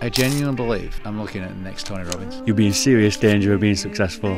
I genuinely believe I'm looking at the next Tony Robbins. You'll be in serious danger of being successful.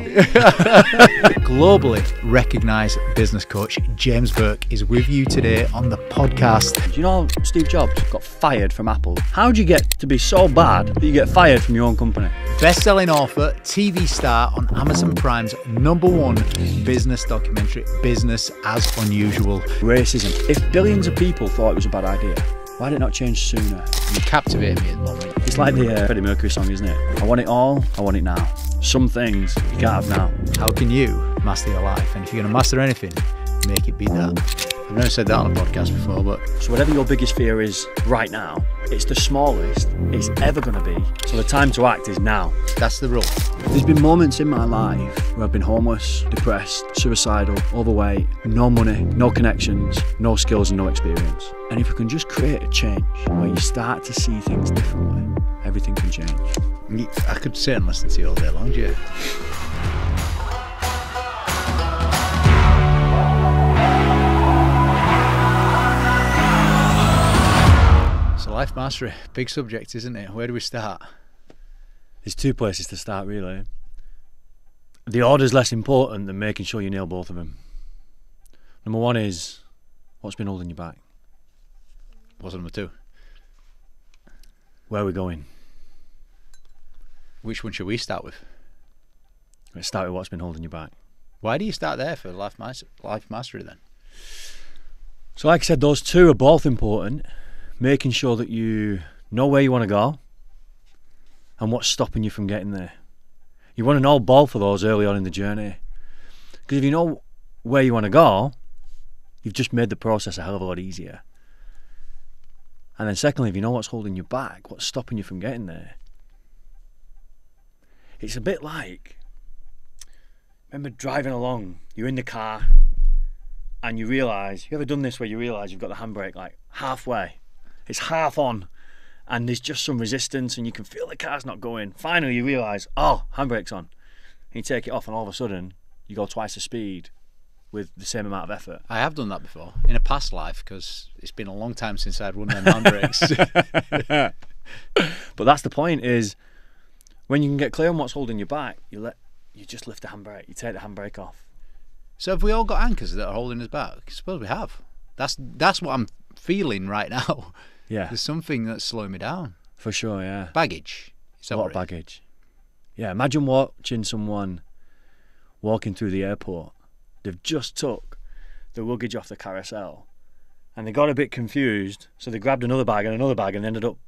Globally recognised business coach James Burke is with you today on the podcast. Do you know Steve Jobs got fired from Apple? How do you get to be so bad that you get fired from your own company? Best-selling author, TV star on Amazon Prime's #1 business documentary, Business as Unusual. Racism. If billions of people thought it was a bad idea, why did it not change sooner? You captivate me at the moment. It's like the Freddie Mercury song, isn't it? I want it all, I want it now. Some things you can't have now. How can you master your life? And if you're going to master anything, make it be that. I've never said that on a podcast before, but... So whatever your biggest fear is right now, it's the smallest it's ever going to be. So the time to act is now. That's the rule. There's been moments in my life where I've been homeless, depressed, suicidal, overweight, no money, no connections, no skills and no experience. And if you can just create a change where you start to see things differently, everything can change. I could sit and listen to you all day long, yeah. So life mastery, big subject, isn't it? Where do we start? There's two places to start, really. The order's less important than making sure you nail both of them. Number one is, what's been holding you back? What's number two? Where are we going? Which one should we start with? Let's start with what's been holding you back. Why do you start there for life mastery then? So like I said, those two are both important. Making sure that you know where you want to go and what's stopping you from getting there. You want to know both of those early on in the journey. Because if you know where you want to go, you've just made the process a hell of a lot easier. And then secondly, if you know what's holding you back, what's stopping you from getting there, it's a bit like, remember driving along, you're in the car and you realise, you ever done this where you realise you've got the handbrake like halfway, it's half on and there's just some resistance and you can feel the car's not going. Finally you realise, oh, handbrake's on. And you take it off and all of a sudden you go twice the speed with the same amount of effort. I have done that before, in a past life, because it's been a long time since I'd run them handbrakes. But that's the point, is when you can get clear on what's holding you back, you just lift the handbrake, you take the handbrake off. So have we all got anchors that are holding us back? I suppose we have. That's what I'm feeling right now. Yeah. There's something that's slowing me down. For sure, yeah. Baggage. Is that what baggage? Yeah, imagine watching someone walking through the airport. They've just took the luggage off the carousel and they got a bit confused, so they grabbed another bag and ended up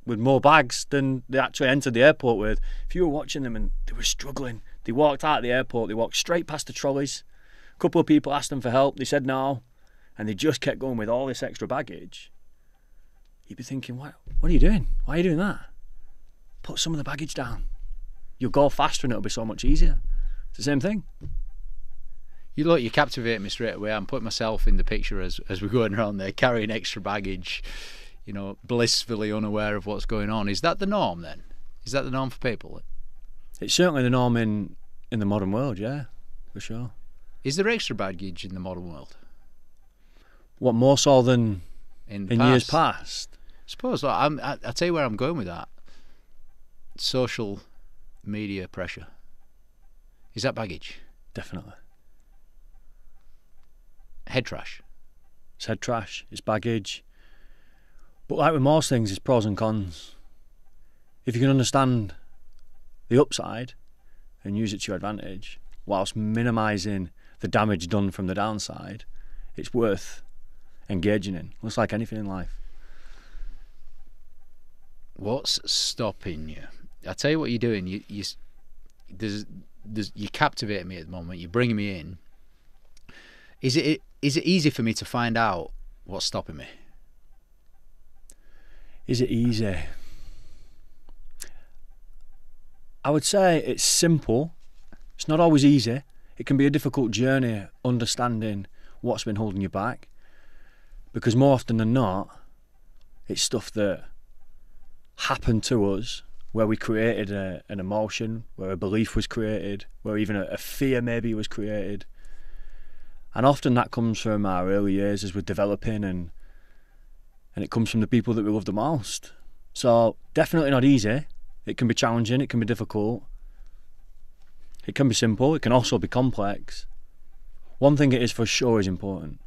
with more bags than they actually entered the airport with. If you were watching them and they were struggling, they walked out of the airport, they walked straight past the trolleys. A couple of people asked them for help, they said no, and they just kept going with all this extra baggage. You'd be thinking, what are you doing? Why are you doing that? Put some of the baggage down. You'll go faster and it'll be so much easier. It's the same thing. You captivate me straight away. I'm putting myself in the picture as we're going around there, carrying extra baggage, you know, blissfully unaware of what's going on. Is that the norm then? Is that the norm for people? It's certainly the norm in the modern world, yeah, for sure. Is there extra baggage in the modern world? What, more so than in years past? I suppose. I'll tell you where I'm going with that. Social media pressure. Is that baggage? Definitely. Head trash. It's head trash, it's baggage. But like with most things, it's pros and cons. If you can understand the upside and use it to your advantage, whilst minimising the damage done from the downside, it's worth engaging in. Looks like anything in life. What's stopping you? I tell you what you're doing. You captivate me at the moment. You're bringing me in. Is it easy for me to find out what's stopping me? Is it easy? I would say it's simple. It's not always easy. It can be a difficult journey understanding what's been holding you back, because more often than not, it's stuff that happened to us where we created an emotion, where a belief was created, where even a fear maybe was created. And often that comes from our early years as we're developing, and it comes from the people that we love the most. So definitely not easy. It can be challenging, it can be difficult. It can be simple, it can also be complex. One thing it is for sure is important,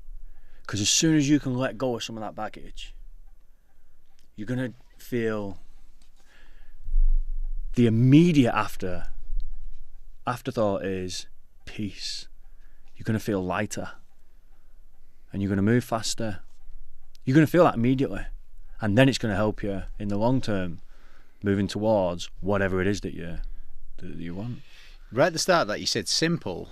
because as soon as you can let go of some of that baggage, you're going to feel the immediate afterthought is peace. You're going to feel lighter and you're going to move faster. You're going to feel that immediately, and then it's going to help you in the long term moving towards whatever it is that you want. Right at the start of that, you said simple,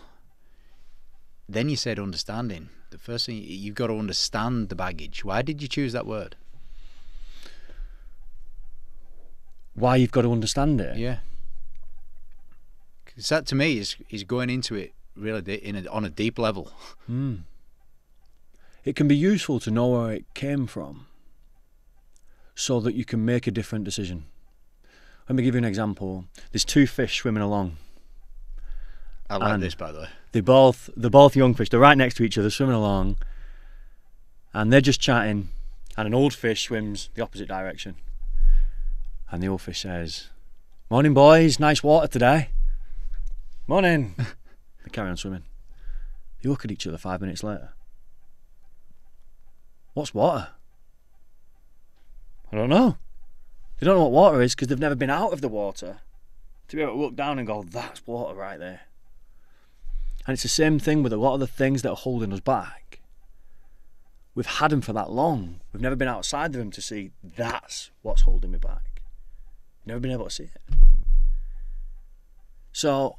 then you said understanding. The first thing, you've got to understand the baggage. Why did you choose that word? Why you've got to understand it? Yeah. Because that to me is going into it really on a deep level. It can be useful to know where it came from so that you can make a different decision. Let me give you an example. There's two fish swimming along. I like this, by the way. They're both young fish. They're right next to each other, swimming along, and they're just chatting. And an old fish swims the opposite direction. And the old fish says, "Morning, boys. Nice water today." "Morning." They carry on swimming. They look at each other 5 minutes later. "What's water?" "I don't know." They don't know what water is because they've never been out of the water to be able to look down and go, "That's water right there." And it's the same thing with a lot of the things that are holding us back. We've had them for that long. We've never been outside of them to see that's what's holding me back. Never been able to see it. So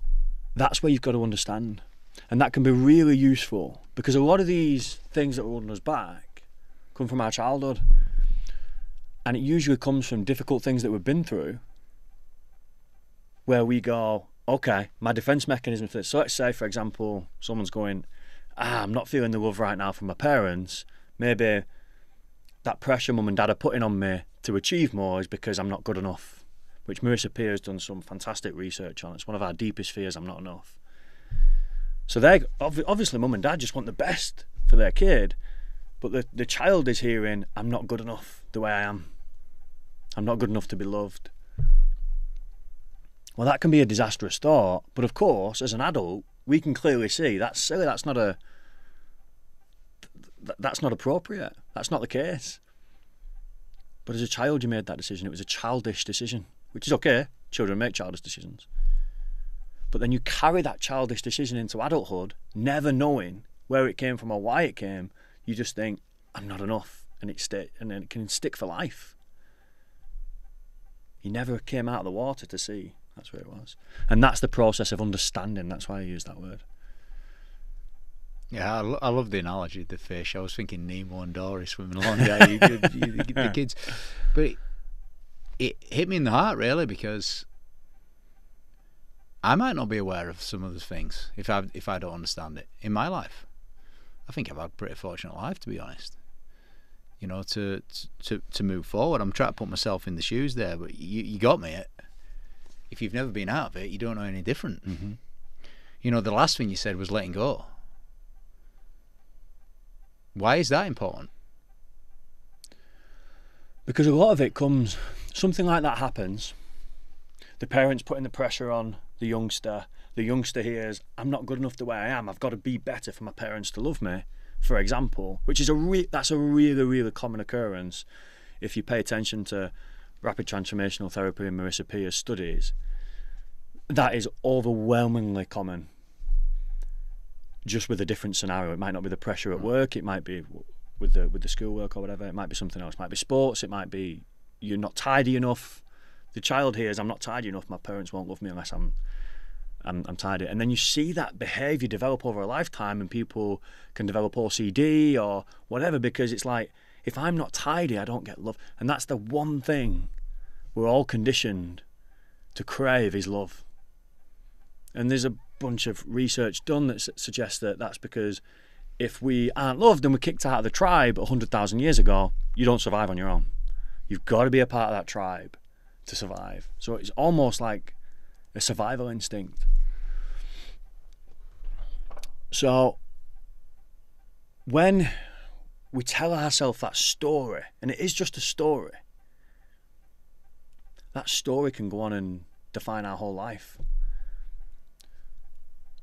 that's where you've got to understand. And that can be really useful, because a lot of these things that are holding us back come from our childhood. And it usually comes from difficult things that we've been through, where we go, okay, my defense mechanism for this. So let's say, for example, someone's going, I'm not feeling the love right now from my parents. Maybe that pressure mum and dad are putting on me to achieve more is because I'm not good enough, which Marissa Peer has done some fantastic research on. It's one of our deepest fears, I'm not enough. So they obviously mum and dad just want the best for their kid, but the child is hearing, I'm not good enough the way I am. I'm not good enough to be loved. Well, that can be a disastrous thought, but of course, as an adult, we can clearly see that's silly, that's not appropriate, that's not the case. But as a child, you made that decision. It was a childish decision, which is okay. Children make childish decisions. But then you carry that childish decision into adulthood, never knowing where it came from or why it came. You just think, I'm not enough, and then it can stick for life. You never came out of the water to see. That's where it was. And that's the process of understanding. That's why I use that word. Yeah, I love the analogy of the fish. I was thinking Nemo and Dory swimming along there, the kids. But it hit me in the heart, really, because I might not be aware of some of the things if I don't understand it in my life. I think I've had a pretty fortunate life, to be honest. You know, to move forward. I'm trying to put myself in the shoes there, but you got me. If you've never been out of it, you don't know any different. Mm-hmm. You know, the last thing you said was letting go. Why is that important? Because a lot of it comes, something like that happens, the parents putting the pressure on the youngster hears, I'm not good enough the way I am, I've got to be better for my parents to love me, for example, which is that's a really, really common occurrence. If you pay attention to rapid transformational therapy and Marissa Peer's studies, that is overwhelmingly common, just with a different scenario. It might not be the pressure at work, it might be with the schoolwork or whatever, it might be something else, it might be sports, it might be you're not tidy enough. The child hears, I'm not tidy enough, my parents won't love me unless I'm tidy. And then you see that behaviour develop over a lifetime, and people can develop OCD or whatever, because it's like, if I'm not tidy, I don't get love. And that's the one thing we're all conditioned to crave, is love. And there's a bunch of research done that suggests that that's because if we aren't loved and we're kicked out of the tribe 100,000 years ago, you don't survive on your own. You've got to be a part of that tribe to survive. So it's almost like a survival instinct. So when we tell ourselves that story, and it is just a story, that story can go on and define our whole life.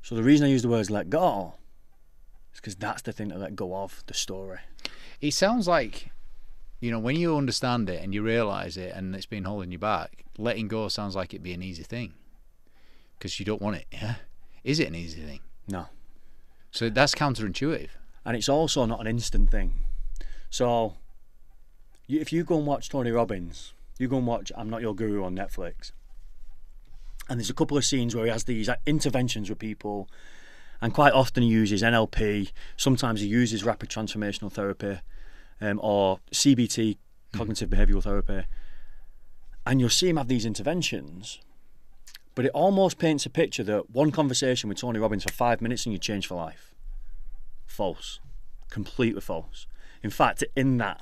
So the reason I use the words let go is because that's the thing to let go of, the story. It sounds like, you know, when you understand it and you realise it and it's been holding you back, letting go sounds like it'd be an easy thing because you don't want it, yeah? Is it an easy thing? No. So that's counterintuitive. And it's also not an instant thing. So if you go and watch Tony Robbins, you go and watch I'm Not Your Guru on Netflix, and there's a couple of scenes where he has these interventions with people, and quite often he uses NLP, sometimes he uses rapid transformational therapy, or CBT, cognitive behavioural therapy, and you'll see him have these interventions, but it almost paints a picture that one conversation with Tony Robbins for 5 minutes and you change for life. False. Completely false. In fact, in that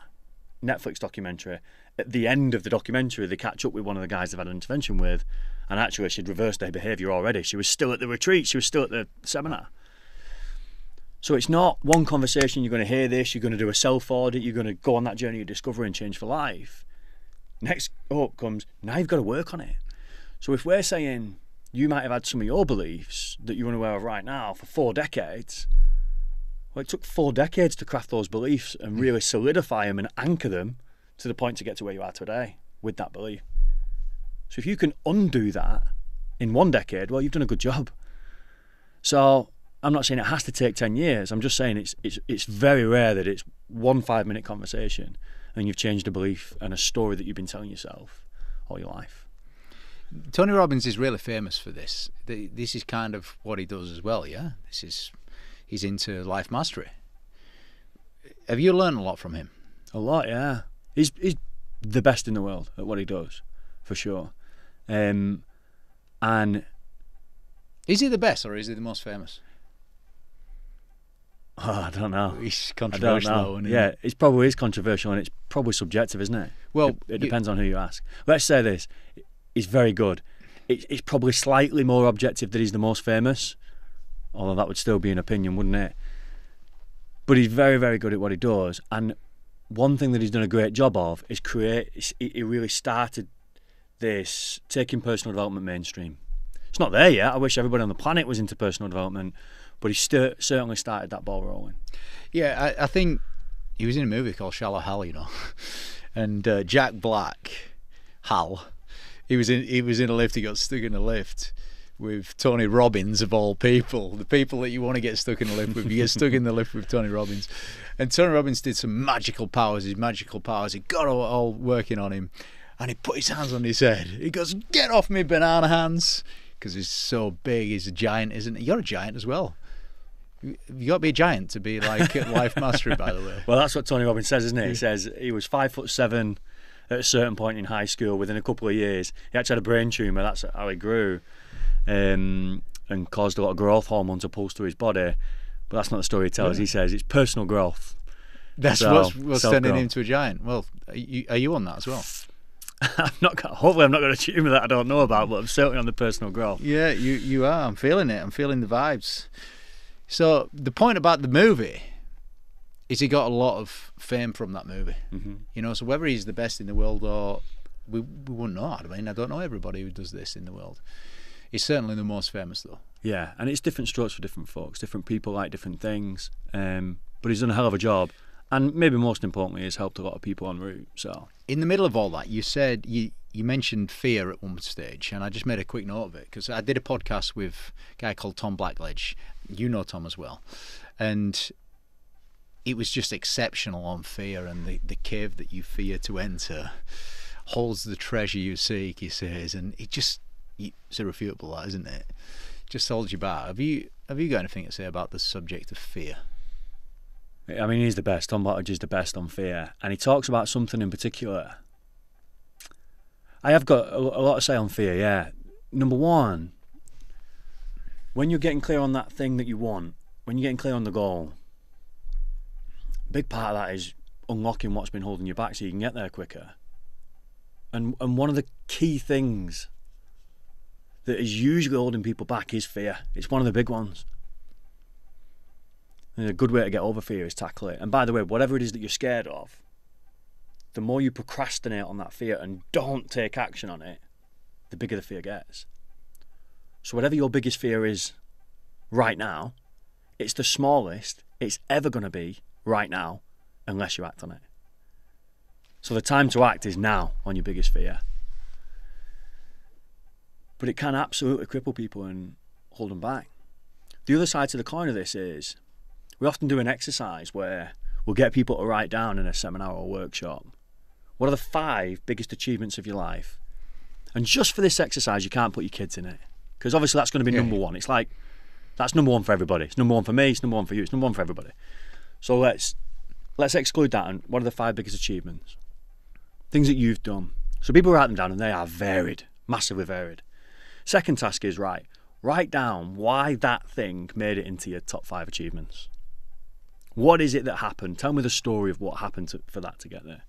Netflix documentary, at the end of the documentary, they catch up with one of the guys they've had an intervention with, and actually she'd reversed her behaviour already. She was still at the retreat, she was still at the seminar. So it's not one conversation, you're going to hear this, you're going to do a self-audit, you're going to go on that journey of discovery and change for life. Next up comes, now you've got to work on it. So if we're saying you might have had some of your beliefs that you're unaware of right now for 4 decades, well, it took 4 decades to craft those beliefs and really solidify them and anchor them to the point to get to where you are today with that belief. So if you can undo that in 1 decade, well, you've done a good job. So I'm not saying it has to take 10 years. I'm just saying it's very rare that it's 1 5-minute conversation and you've changed a belief and a story that you've been telling yourself all your life. Tony Robbins is really famous for this. This is kind of what he does as well, yeah? He's into life mastery. Have you learned a lot from him? A lot, yeah. He's the best in the world at what he does, for sure. And is he the best or is he the most famous? Oh, I don't know. He's controversial, though, isn't he? Yeah, it probably is controversial and it's probably subjective, isn't it? Well, it depends on who you ask. Let's say this. He's very good. It's probably slightly more objective that he's the most famous, although that would still be an opinion, wouldn't it? But he's very, very good at what he does. And one thing that he's done a great job of is he really started this, taking personal development mainstream. It's not there yet. I wish everybody on the planet was into personal development, but he certainly started that ball rolling. Yeah, I think he was in a movie called Shallow Hal, you know, and Jack Black, Hal, he was in a lift. He got stuck in a lift with Tony Robbins, of all people. The people that you want to get stuck in a lift with, you get stuck in the lift with Tony Robbins. And Tony Robbins did some magical powers. He got all working on him, and he put his hands on his head. He goes, "Get off me, banana hands," because he's so big. He's a giant, isn't he? You're a giant as well. You got to be a giant to be like life mastery, by the way. Well, that's what Tony Robbins says, isn't it? He says he was 5'7" at a certain point in high school. Within a couple of years, he actually had a brain tumour. That's how he grew, and caused a lot of growth hormone to pulse through his body. But that's not the story he tells. Yeah. He says it's personal growth. That's what's turning him into a giant. Well, are you on that as well? Hopefully I'm not got a tumour that I don't know about, but I'm certainly on the personal growth. Yeah, you are. I'm feeling it. I'm feeling the vibes. So the point about the movie is he got a lot of fame from that movie. Mm-hmm. You know, so whether he's the best in the world or we wouldn't know. I mean, I don't know everybody who does this in the world. He's certainly the most famous, though. Yeah, and it's different strokes for different folks. Different people like different things. But he's done a hell of a job. And maybe most importantly, he's helped a lot of people en route. So, in the middle of all that, you said you mentioned fear at one stage, and I just made a quick note of it because I did a podcast with a guy called Tom Blackledge. You know Tom as well, and it was just exceptional on fear, and the cave that you fear to enter holds the treasure you seek, he says, and it's irrefutable, that, isn't it? Just holds you back. Have you got anything to say about the subject of fear? I mean, he's the best. Tom Blackledge is the best on fear, and he talks about something in particular. I have got a lot to say on fear, yeah. Number one, when you're getting clear on that thing that you want, when you're getting clear on the goal, a big part of that is unlocking what's been holding you back so you can get there quicker. And one of the key things that is usually holding people back is fear. It's one of the big ones. And a good way to get over fear is tackle it. And by the way, whatever it is that you're scared of, the more you procrastinate on that fear and don't take action on it, the bigger the fear gets. So whatever your biggest fear is right now, it's the smallest it's ever going to be right now unless you act on it. So the time to act is now on your biggest fear. But it can absolutely cripple people and hold them back. The other side to the coin of this is we often do an exercise where we'll get people to write down in a seminar or workshop, what are the 5 biggest achievements of your life? And just for this exercise, you can't put your kids in it, because obviously that's going to be number one. It's like, that's number one for everybody. It's number one for me, it's number one for you, it's number one for everybody. So let's exclude that. And what are the 5 biggest achievements? Things that you've done. So people write them down and they are varied, massively varied. Second task is, write down why that thing made it into your top 5 achievements. What is it that happened? Tell me the story of what happened for that to get there.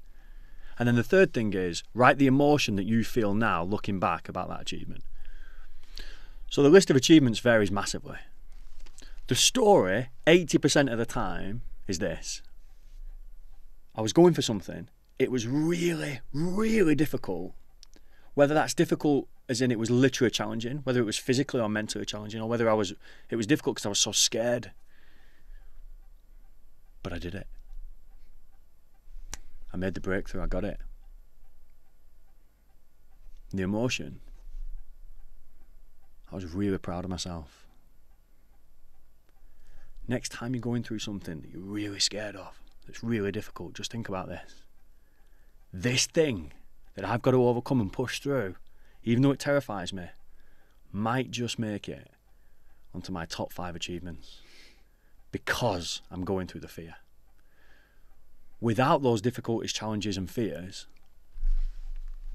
And then the third thing is, write the emotion that you feel now looking back about that achievement. So the list of achievements varies massively. The story, 80% of the time, is this. I was going for something. It was really, really difficult. Whether that's difficult as in it was literally challenging, whether it was physically or mentally challenging, or whether it was difficult because I was so scared. But I did it. I made the breakthrough, I got it. The emotion, I was really proud of myself. Next time you're going through something that you're really scared of, that's really difficult, just think about this. This thing that I've got to overcome and push through, even though it terrifies me, might just make it onto my top 5 achievements because I'm going through the fear. Without those difficulties, challenges and fears,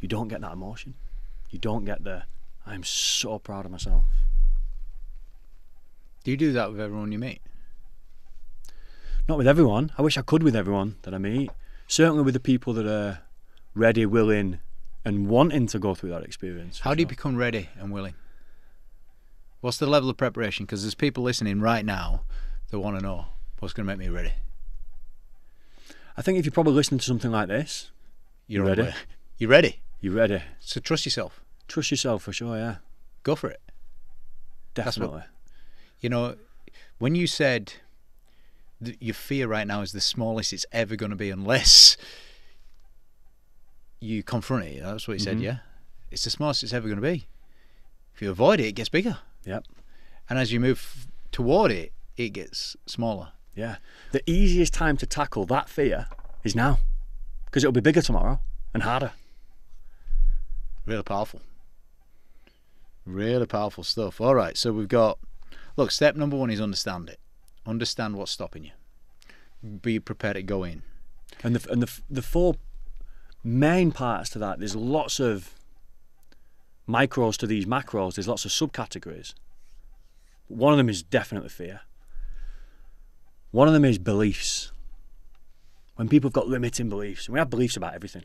you don't get that emotion. You don't get the, I'm so proud of myself. Do you do that with everyone you meet? Not with everyone. I wish I could with everyone that I meet. Certainly with the people that are ready, willing and wanting to go through that experience. How do you become ready and willing? What's the level of preparation? Because there's people listening right now that want to know what's going to make me ready. I think if you're probably listening to something like this, you're ready. You're ready. You're ready. So trust yourself. Trust yourself for sure, yeah. Go for it. Definitely. You know, when you said that your fear right now is the smallest it's ever going to be unless you confront it, that's what you said, yeah? It's the smallest it's ever going to be. If you avoid it, it gets bigger. Yep. And as you move toward it, it gets smaller. Yeah. The easiest time to tackle that fear is now, because it'll be bigger tomorrow and harder. Really powerful. Really powerful stuff. All right, so we've got, look, step number 1 is understand it. Understand what's stopping you. Be prepared to go in. And the 4 main parts to that, there's lots of micros to these macros, there's lots of subcategories. One of them is definitely fear. One of them is beliefs. When people have got limiting beliefs, and we have beliefs about everything.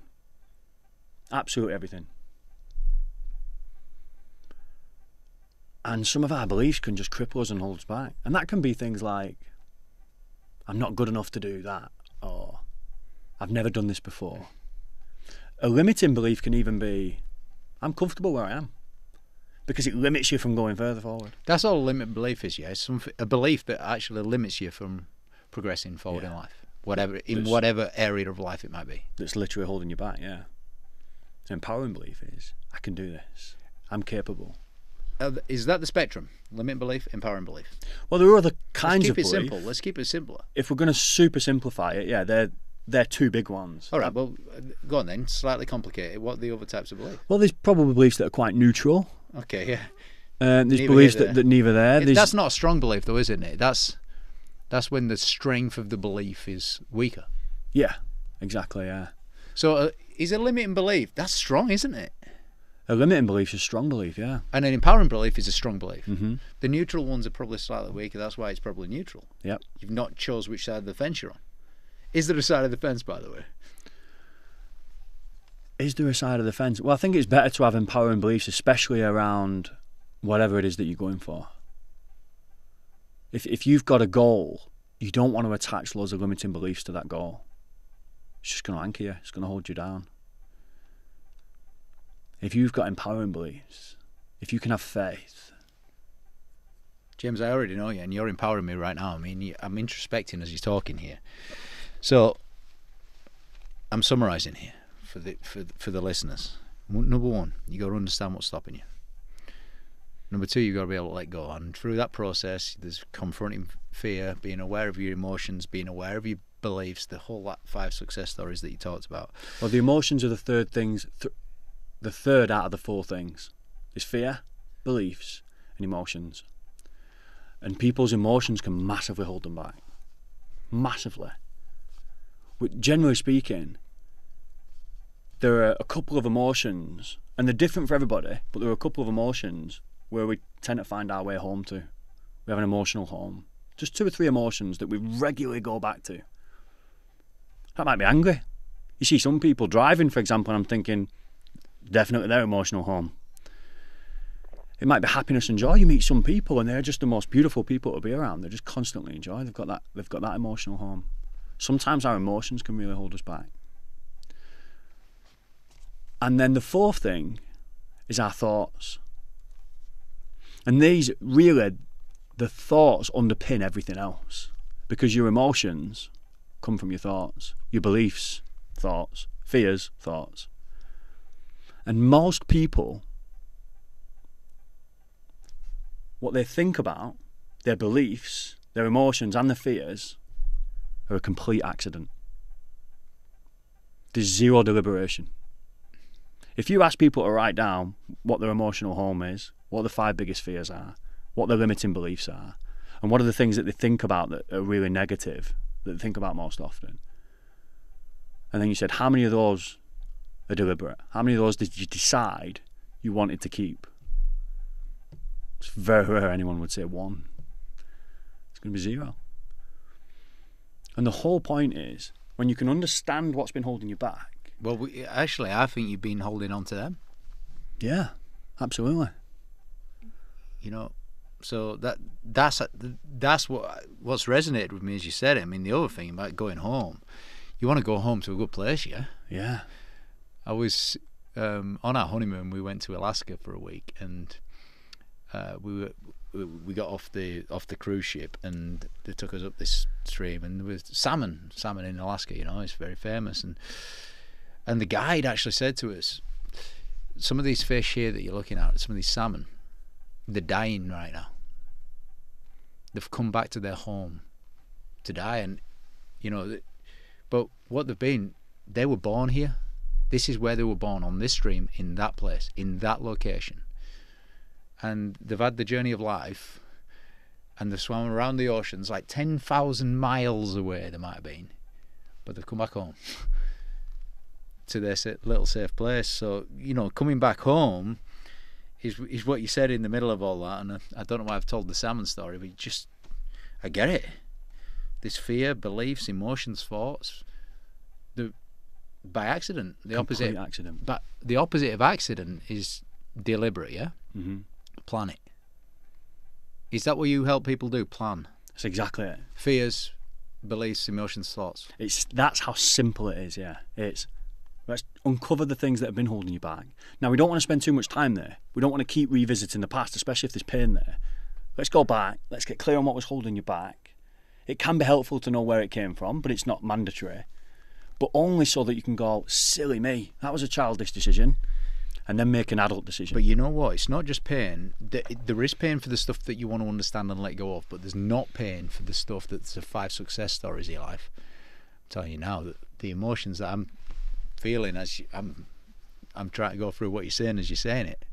Absolutely everything. And some of our beliefs can just cripple us and hold us back. And that can be things like, I'm not good enough to do that, or I've never done this before. A limiting belief can even be, I'm comfortable where I am, because it limits you from going further forward. That's all a limited belief is, yeah. It's a belief that actually limits you from progressing forward in life, whatever area of life it might be. That's literally holding you back, yeah. An empowering belief is, I can do this, I'm capable. Is that the spectrum? Limiting belief, empowering belief? Well, there are other kinds of belief. Let's keep it simple. Let's keep it simpler. If we're going to super simplify it, yeah, they're 2 big ones. All right, well, go on then. Slightly complicated. What are the other types of belief? Well, there's probably beliefs that are quite neutral. Okay, yeah. There's beliefs that neither there. That's not a strong belief, though, isn't it? That's when the strength of the belief is weaker. Yeah, exactly, yeah. So is a limiting belief, that's strong, isn't it? A limiting belief is a strong belief, yeah. And an empowering belief is a strong belief. Mm-hmm. The neutral ones are probably slightly weaker, that's why it's probably neutral. Yep. You've not chose which side of the fence you're on. Is there a side of the fence, by the way? Is there a side of the fence? Well, I think it's better to have empowering beliefs, especially around whatever it is that you're going for. If you've got a goal, you don't want to attach loads of limiting beliefs to that goal. it's just going to anchor you. It's going to hold you down. If you've got empowering beliefs, if you can have faith. James, I already know you, and you're empowering me right now. I mean, I'm introspecting as you're talking here. So, I'm summarising here for the listeners. Number one, you got to understand what's stopping you. Number two, you got to be able to let go. And through that process, there's confronting fear, being aware of your emotions, being aware of your beliefs, the whole 5 success stories that you talked about. Well, the emotions are the third things. The third out of the 4 things is fear, beliefs, and emotions. And people's emotions can massively hold them back. Massively. Generally speaking, there are a couple of emotions, and they're different for everybody, but there are a couple of emotions where we tend to find our way home to. We have an emotional home. Just 2 or 3 emotions that we regularly go back to. That might be angry. You see some people driving, for example, and I'm thinking, definitely their emotional home. It might be happiness and joy. You meet some people and they're just the most beautiful people to be around. They're just constantly in joy. They've got that emotional home. Sometimes our emotions can really hold us back. And then the 4th thing is our thoughts. And these really, the thoughts underpin everything else, because your emotions come from your thoughts, your beliefs, thoughts, fears, thoughts. And most people, what they think about, their beliefs, their emotions and their fears are a complete accident. There's zero deliberation. If you ask people to write down what their emotional home is, what the 5 biggest fears are, what their limiting beliefs are, and what are the things that they think about that are really negative, that they think about most often, and then you said, how many of those are deliberate? How many of those did you decide you wanted to keep? It's very rare anyone would say 1. It's going to be 0. And the whole point is, when you can understand what's been holding you back. Well, actually, I think you've been holding on to them. Yeah, absolutely. You know, so that's what's resonated with me as you said it. I mean, the other thing about going home, you want to go home to a good place, yeah? Yeah. I was on our honeymoon. We went to Alaska for a week, and we got off the cruise ship, and they took us up this stream, and there was salmon in Alaska. You know, it's very famous, and the guide actually said to us, some of these fish here that you're looking at, some of these salmon, they're dying right now. They've come back to their home to die, and you know, but what they've been, they were born here. This is where they were born, on this stream, in that place, in that location. And they've had the journey of life, and they've swum around the oceans like 10,000 miles away they might have been, but they've come back home to their little safe place. So, you know, coming back home is what you said in the middle of all that. And I don't know why I've told the salmon story, but I get it. This fear, beliefs, emotions, thoughts, by accident. The Complete opposite accident. But the opposite of accident is deliberate, yeah? Mm-hmm. Plan it. Is that what you help people do? Plan. That's exactly it. Fears, beliefs, emotions, thoughts. That's how simple it is, yeah. Let's uncover the things that have been holding you back. Now, we don't want to spend too much time there. We don't want to keep revisiting the past, especially if there's pain there. Let's go back. Let's get clear on what was holding you back. It can be helpful to know where it came from, but it's not mandatory. But only so that you can go, silly me, that was a childish decision, and then make an adult decision. But you know what? It's not just pain. There is pain for the stuff that you want to understand and let go of, but there's not pain for the stuff that's the 5 success stories of your life. I'm telling you now that the emotions that I'm feeling as I'm trying to go through what you're saying as you're saying it,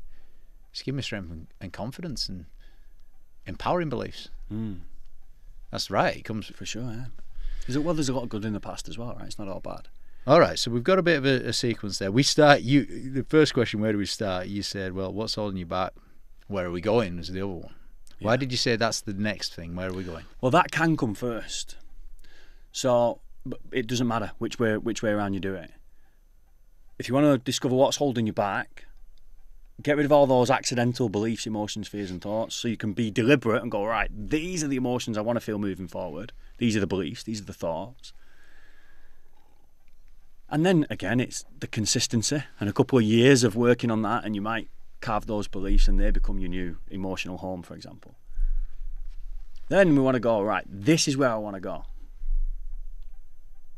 just give me strength and confidence and empowering beliefs. That's right. It comes for sure, yeah. There's a lot of good in the past as well, right? It's not all bad. All right, so we've got a bit of a sequence there. We start. The first question, where do we start? You said, well, what's holding you back? Where are we going? Was the other one. Yeah. Why did you say that's the next thing? Where are we going? Well, that can come first. So it doesn't matter which way around you do it. If you want to discover what's holding you back, get rid of all those accidental beliefs, emotions, fears and thoughts, so you can be deliberate and go, right, these are the emotions I want to feel moving forward. These are the beliefs, these are the thoughts. And then again, it's the consistency and a couple of years of working on that, and you might carve those beliefs and they become your new emotional home, for example. Then we want to go, right, this is where I want to go.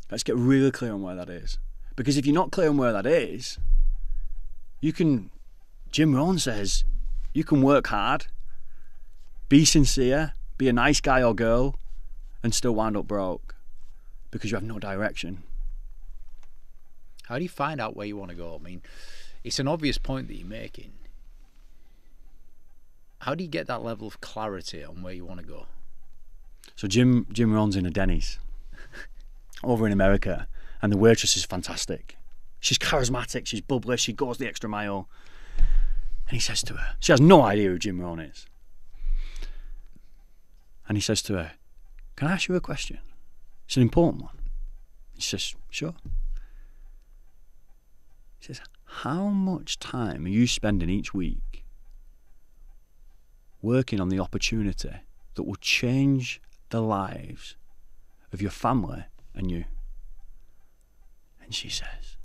Let's get really clear on where that is. Because if you're not clear on where that is, Jim Rohn says, you can work hard, be sincere, be a nice guy or girl, and still wind up broke because you have no direction. How do you find out where you want to go? I mean, it's an obvious point that you're making. How do you get that level of clarity on where you want to go? So Jim Rohn's in a Denny's over in America, and the waitress is fantastic. She's charismatic, she's bubbly, she goes the extra mile. And he says to her, she has no idea who Jim Rohn is. And he says to her, can I ask you a question? It's an important one. She says, sure. He says, how much time are you spending each week working on the opportunity that will change the lives of your family and you? And she says,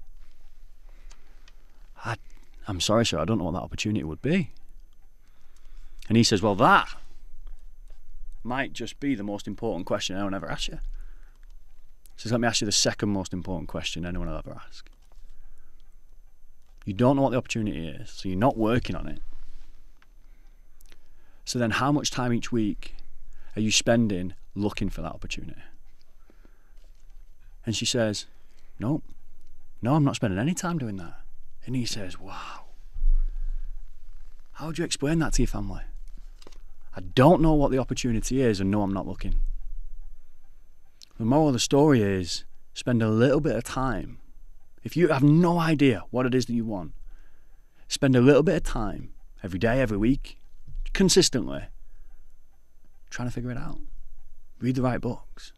I'm sorry, sir, I don't know what that opportunity would be. And he says, well, that might just be the most important question anyone ever asks you. He says, let me ask you the second most important question anyone will ever ask. You don't know what the opportunity is, so you're not working on it. So then how much time each week are you spending looking for that opportunity? And she says, no, I'm not spending any time doing that. And he says, wow, how would you explain that to your family? I don't know what the opportunity is, and no, I'm not looking. The moral of the story is, spend a little bit of time. If you have no idea what it is that you want, spend a little bit of time every day, every week, consistently, trying to figure it out. Read the right books,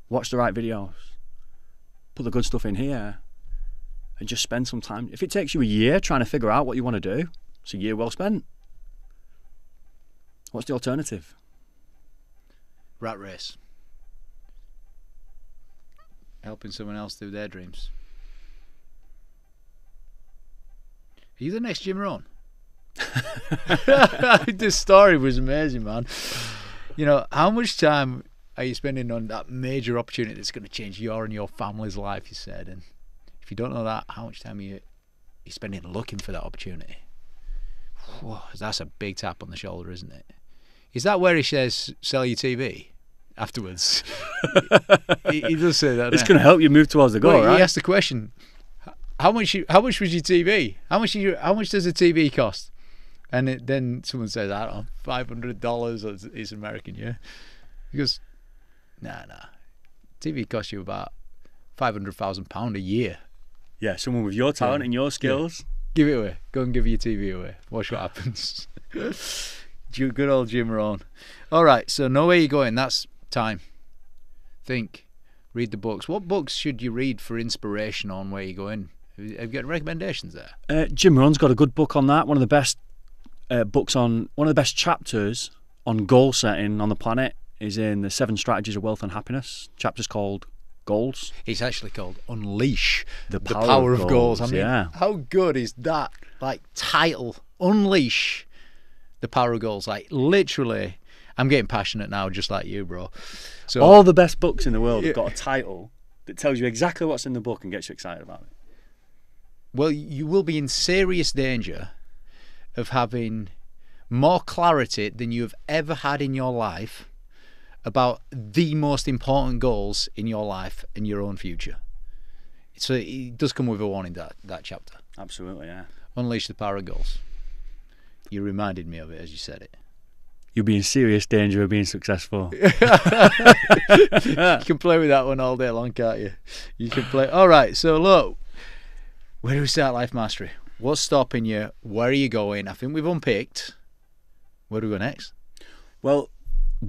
watch the right videos, put the good stuff in here, and just spend some time. If it takes you a year trying to figure out what you want to do, it's a year well spent. What's the alternative? Rat race. Helping someone else do their dreams. Are you the next Jim Rohn? This story was amazing, man. You know, how much time are you spending on that major opportunity that's going to change your and your family's life, you said? And if you don't know that, how much time are you spending looking for that opportunity? Whoa, that's a big tap on the shoulder, isn't it? Is that where he says, sell your TV afterwards? he does say that. It's going to help you move towards the goal, right? He asked the question, how much was your TV? How much does a TV cost? And then someone says, I don't know, $500. It's American, yeah? He goes, nah. TV costs you about £500,000 a year. Yeah, someone with your talent and your skills. Yeah. Give it away. Go and give your TV away. Watch what happens. Good old Jim Rohn. All right, so know where you're going. That's time. Think. Read the books. What books should you read for inspiration on where you're going? Have you got recommendations there? Jim Rohn's got a good book on that. One of the best one of the best chapters on goal setting on the planet is in the 7 Strategies of Wealth and Happiness. Chapter's called Goals. It's actually called Unleash the Power of Goals. I mean, how good is that title? Unleash the Power of Goals. Literally, I'm getting passionate now, just like you, bro. So all the best books in the world have got a title that tells you exactly what's in the book and gets you excited about it. Well, you will be in serious danger of having more clarity than you have ever had in your life about the most important goals in your life and your own future. So it does come with a warning, that chapter. Absolutely, yeah. Unleash the Power of Goals. You reminded me of it as you said it. You'll be in serious danger of being successful. You can play with that one all day long, can't you? You can play. All right, so look, where do we start life mastery? What's stopping you? Where are you going? I think we've unpicked. Where do we go next? Well,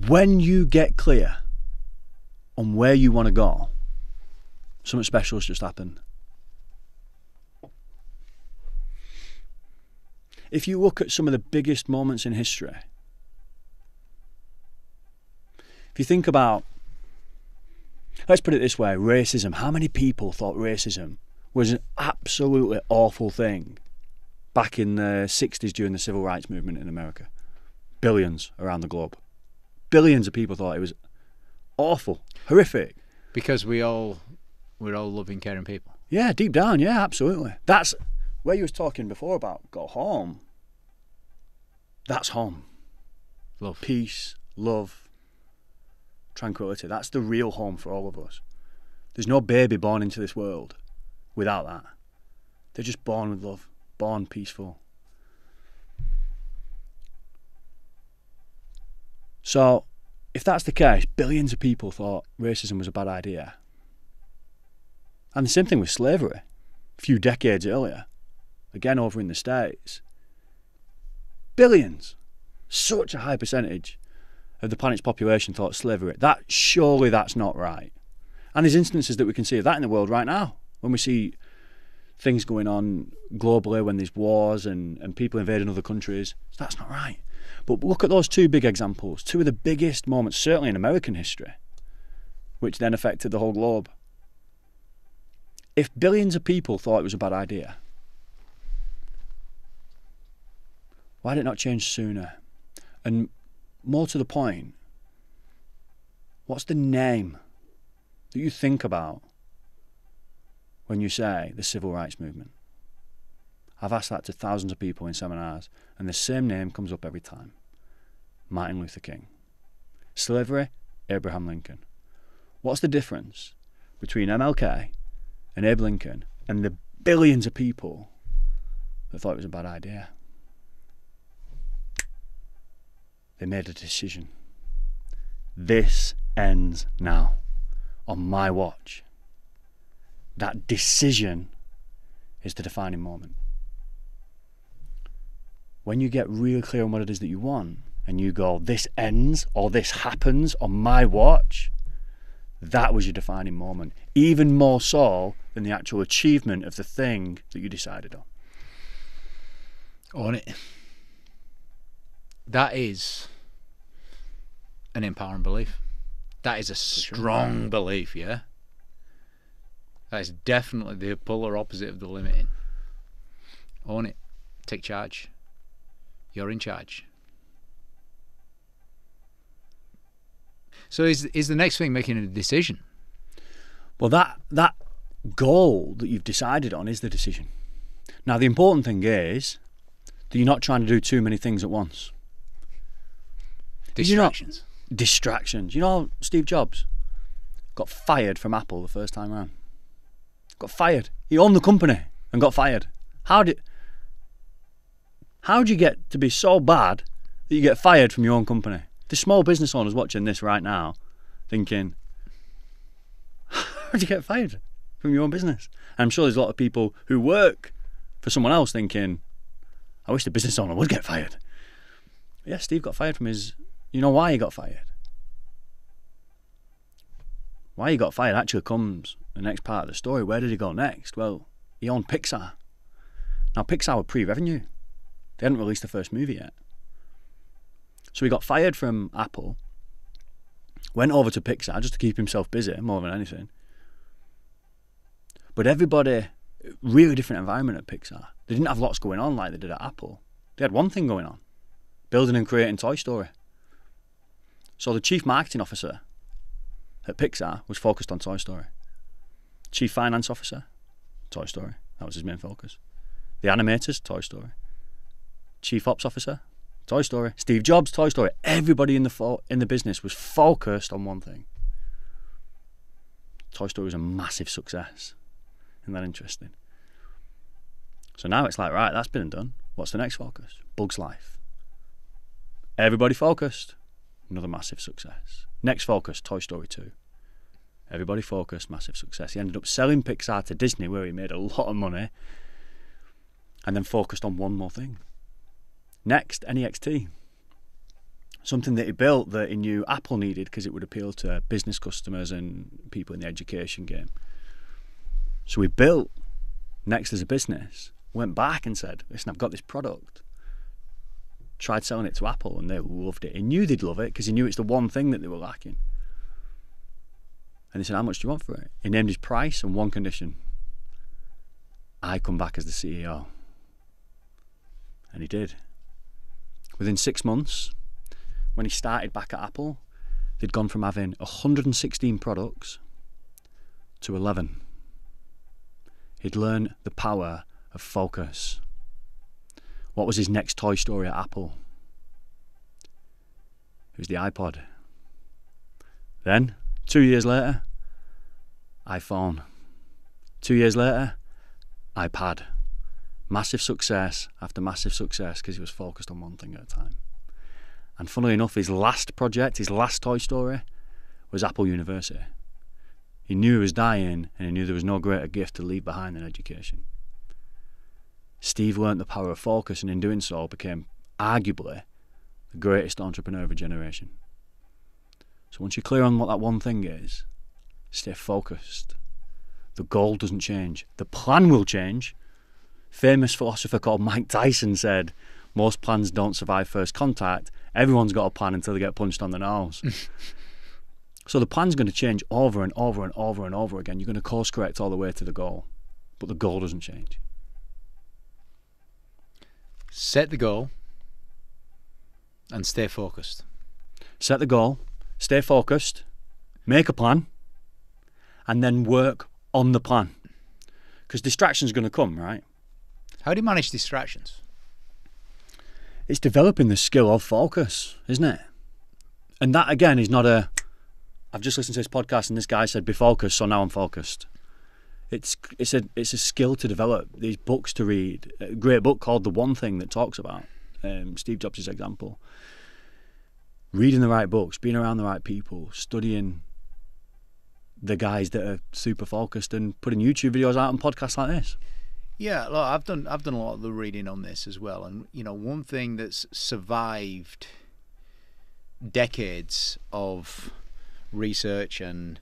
when you get clear on where you want to go, something special has just happened. If you look at some of the biggest moments in history, if you think about, let's put it this way, racism. How many people thought racism was an absolutely awful thing back in the 60s during the civil rights movement in America. Billions around the globe. Billions of people thought it was awful, horrific. Because we're all loving, caring people. Yeah, deep down, yeah, absolutely. That's where you was talking before about go home. That's home. Love. Peace, love, tranquility. That's the real home for all of us. There's no baby born into this world without that. They're just born with love, born peaceful. So, if that's the case, billions of people thought racism was a bad idea. And the same thing with slavery. A few decades earlier, again over in the States, billions, such a high percentage of the planet's population thought slavery. Surely that's not right. And there's instances that we can see of that in the world right now, when we see things going on globally, when there's wars and people invading other countries. That's not right. But look at those two big examples, two of the biggest moments, certainly in American history, which then affected the whole globe. If billions of people thought it was a bad idea, why did it not change sooner? And more to the point, what's the name that you think about when you say the civil rights movement? I've asked that to thousands of people in seminars, and the same name comes up every time. Martin Luther King. Slavery, Abraham Lincoln. What's the difference between MLK and Abe Lincoln and the billions of people that thought it was a bad idea? They made a decision. This ends now, on my watch. That decision is the defining moment. When you get really clear on what it is that you want, and you go, this ends, or this happens on my watch, that was your defining moment. Even more so than the actual achievement of the thing that you decided on. Own it. That is an empowering belief. That is a strong belief, yeah? That is definitely the polar opposite of the limiting. Own it. Take charge. You're in charge. So is the next thing making a decision? Well, that goal that you've decided on is the decision. Now, the important thing is that you're not trying to do too many things at once. Distractions. Distractions. You know, Steve Jobs got fired from Apple the first time around. Got fired. He owned the company and got fired. How'd you get to be so bad that you get fired from your own company? The small business owners watching this right now thinking, how'd you get fired from your own business? And I'm sure there's a lot of people who work for someone else thinking, I wish the business owner would get fired. But yeah, Steve got fired from his... You know why he got fired? Why he got fired actually comes the next part of the story. Where did he go next? Well, he owned Pixar. Now, Pixar were pre-revenue. They hadn't released the first movie yet. So he got fired from Apple, went over to Pixar just to keep himself busy more than anything. But everybody, really different environment at Pixar. They didn't have lots going on like they did at Apple. They had one thing going on, building and creating Toy Story. So the chief marketing officer at Pixar was focused on Toy Story. Chief finance officer, Toy Story. That was his main focus. The animators, Toy Story. Chief ops officer, Toy Story. Steve Jobs, Toy Story. Everybody in the business was focused on one thing. Toy Story was a massive success. Isn't that interesting? So now it's like, right, that's been done. What's the next focus? Bug's Life. Everybody focused. Another massive success. Next focus, Toy Story 2. Everybody focused, massive success. He ended up selling Pixar to Disney, where he made a lot of money, and then focused on one more thing. Next, NEXT. Something that he built that he knew Apple needed because it would appeal to business customers and people in the education game. So he built Next as a business, went back and said, listen, I've got this product. Tried selling it to Apple and they loved it. He knew they'd love it because he knew it's the one thing that they were lacking. And he said, how much do you want for it? He named his price on one condition. I come back as the CEO. And he did. Within 6 months, when he started back at Apple, they'd gone from having 116 products to 11. He'd learned the power of focus. What was his next toy story at Apple? It was the iPod. Then, 2 years later, iPhone. 2 years later, iPad. Massive success after massive success because he was focused on one thing at a time. And funnily enough, his last project, his last toy story, was Apple University. He knew he was dying, and he knew there was no greater gift to leave behind than education. Steve learnt the power of focus, and in doing so became arguably the greatest entrepreneur of a generation. So once you're clear on what that one thing is, stay focused. The goal doesn't change. The plan will change. Famous philosopher called Mike Tyson said, most plans don't survive first contact. Everyone's got a plan until they get punched on the nose. So the plan's going to change over and over and over and over again. You're going to course correct all the way to the goal. But the goal doesn't change. Set the goal and stay focused. Set the goal, stay focused, make a plan, and then work on the plan. Because distraction's going to come, right? How do you manage distractions? It's developing the skill of focus, isn't it? And that, again, is not a... I've just listened to this podcast and this guy said, be focused, so now I'm focused. It's a skill to develop, these books to read. A great book called The One Thing that talks about Steve Jobs' example. Reading the right books, being around the right people, studying the guys that are super focused and putting YouTube videos out and podcasts like this. Yeah, look, I've done a lot of the reading on this as well, and one thing that's survived decades of research and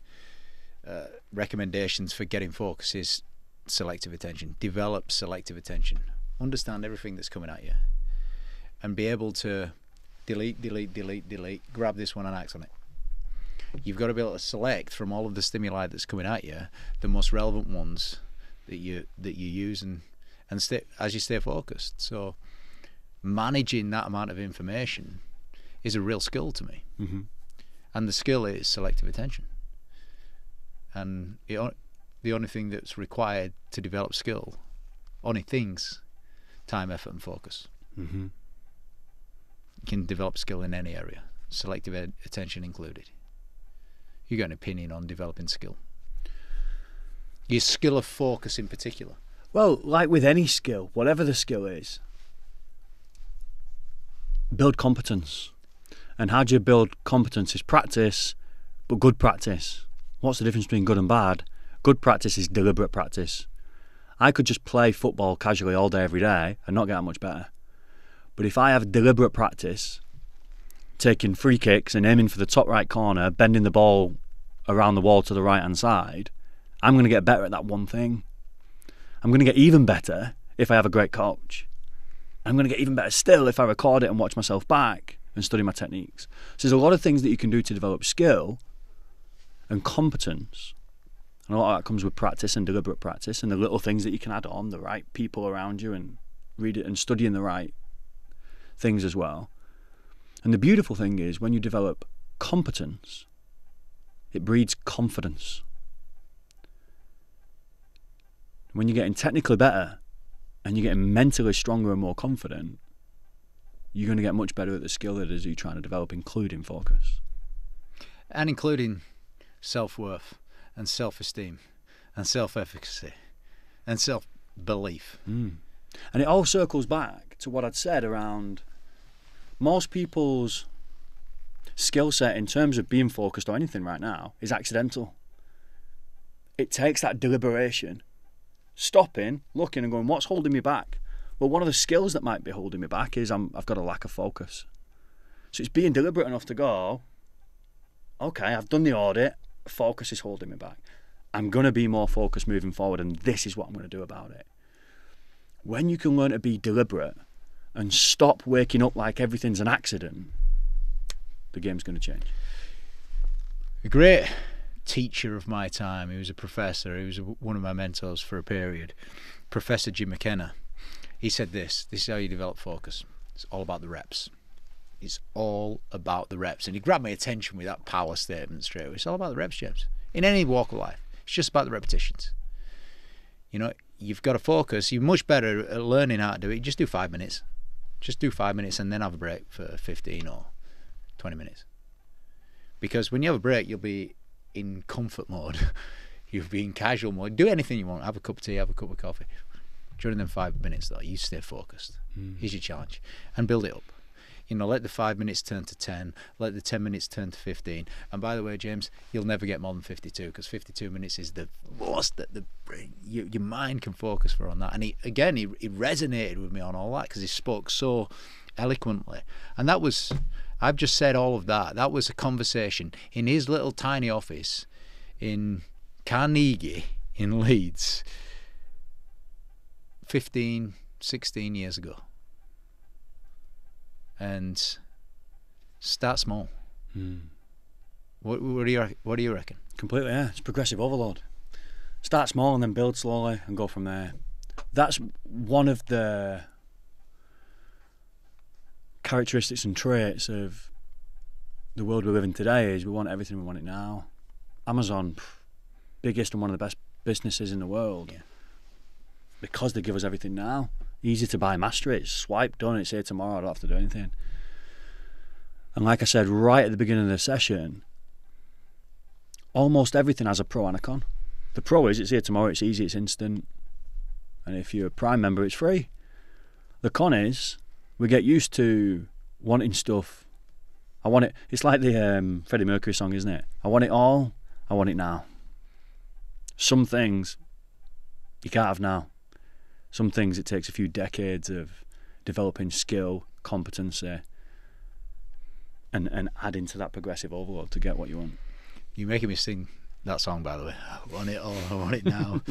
recommendations for getting focus is selective attention. Develop selective attention. Understand everything that's coming at you, and be able to delete, grab this one and act on it. You've got to be able to select from all of the stimuli that's coming at you the most relevant ones that you use and stay, as you stay focused. So managing that amount of information is a real skill to me. Mm-hmm. And the skill is selective attention. And the only thing that's required to develop skill, only things, time, effort and focus. Mm-hmm. You can develop skill in any area, selective attention included. You got an opinion on developing skill? Your skill of focus in particular? Well, like with any skill, whatever the skill is, build competence. And how do you build competence is practice, but good practice. What's the difference between good and bad? Good practice is deliberate practice. I could just play football casually all day, every day, and not get that much better. But if I have deliberate practice, taking free kicks and aiming for the top right corner, bending the ball around the wall to the right-hand side, I'm going to get better at that one thing. I'm going to get even better if I have a great coach. I'm going to get even better still if I record it and watch myself back and study my techniques. So there's a lot of things that you can do to develop skill and competence. And a lot of that comes with practice and deliberate practice and the little things that you can add on, the right people around you and read it and studying the right things as well. And the beautiful thing is when you develop competence, it breeds confidence. When you're getting technically better and you're getting mentally stronger and more confident, you're going to get much better at the skill that it is you're trying to develop, including focus. And including self-worth and self-esteem and self-efficacy and self-belief. And it all circles back to what I'd said around most people's skill set in terms of being focused or anything right now is accidental. It takes that deliberation, stopping, looking and going, what's holding me back? Well, one of the skills that might be holding me back is I've got a lack of focus. So it's being deliberate enough to go, okay, I've done the audit, focus is holding me back. I'm going to be more focused moving forward and this is what I'm going to do about it. When you can learn to be deliberate and stop waking up like everything's an accident, the game's going to change. Great teacher of my time. He was a professor. He was one of my mentors for a period. Professor Jim McKenna. He said this is how you develop focus. It's all about the reps. It's all about the reps. And he grabbed my attention with that power statement straight away. It's all about the reps, James. In any walk of life, it's just about the repetitions. You know, you've got to focus. You're much better at learning how to do it. Just do 5 minutes. Just do 5 minutes and then have a break for 15 or 20 minutes. Because when you have a break, you'll be in comfort mode. You'll be in casual mode. Do anything you want. Have a cup of tea, have a cup of coffee. During them 5 minutes, though, you stay focused. Here's your challenge. And build it up. You know, let the 5 minutes turn to 10. Let the 10 minutes turn to 15. And by the way, James, you'll never get more than 52 because 52 minutes is the most that your mind can focus for on that. And he resonated with me on all that because he spoke so eloquently. And that was, I've just said all of that. That was a conversation in his little tiny office in Carnegie in Leeds 15, 16 years ago. And start small. What do you reckon? Completely, yeah. It's progressive overload. Start small and then build slowly and go from there. That's one of the characteristics and traits of the world we live in today is we want everything, we want it now. Amazon, biggest and one of the best businesses in the world. Yeah. Because they give us everything now. Easy to buy, master it, swipe, done, it's here tomorrow, I don't have to do anything. And like I said right at the beginning of the session, almost everything has a pro and a con. The pro is it's here tomorrow, it's easy, it's instant. And if you're a Prime member, it's free. The con is we get used to wanting stuff. I want it, it's like the Freddie Mercury song, isn't it? I want it all, I want it now. Some things you can't have now. Some things it takes a few decades of developing skill, competency, and adding to that progressive overload to get what you want. You're making me sing that song, by the way. I want it all, I want it now.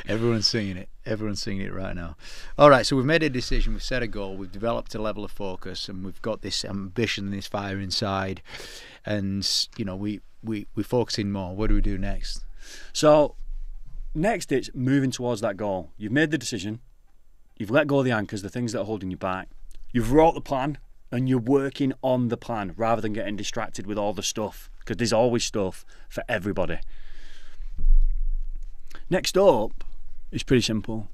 Everyone's singing it. Everyone's singing it right now. All right, so we've made a decision, we've set a goal, we've developed a level of focus, and we've got this ambition and this fire inside. And, you know, we're focusing more. What do we do next? So, next it's moving towards that goal. You've made the decision. You've let go of the anchors, the things that are holding you back. You've wrote the plan and you're working on the plan rather than getting distracted with all the stuff, because there's always stuff for everybody. Next up is pretty simple.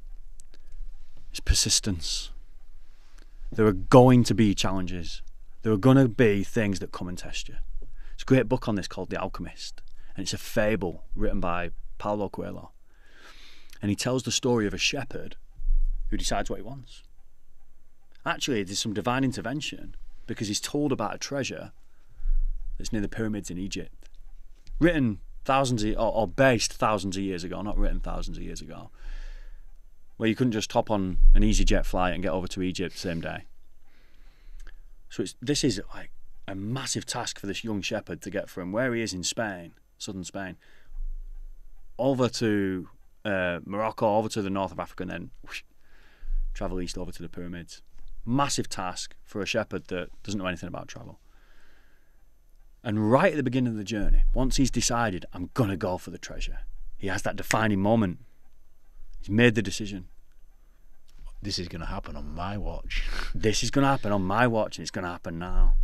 It's persistence. There are going to be challenges. There are going to be things that come and test you. There's a great book on this called The Alchemist, and it's a fable written by Paulo Coelho. And he tells the story of a shepherd who decides what he wants. Actually, there's some divine intervention because he's told about a treasure that's near the pyramids in Egypt. Written thousands of, or based thousands of years ago, not written thousands of years ago, where you couldn't just hop on an EasyJet flight and get over to Egypt the same day. So this is like a massive task for this young shepherd to get from where he is in Spain, southern Spain, over to Morocco, over to the north of Africa, and then whoosh, travel east over to the pyramids. Massive task for a shepherd that doesn't know anything about travel. And right at the beginning of the journey, once he's decided, I'm going to go for the treasure, he has that defining moment. He's made the decision. This is going to happen on my watch. This is going to happen on my watch, and it's going to happen now.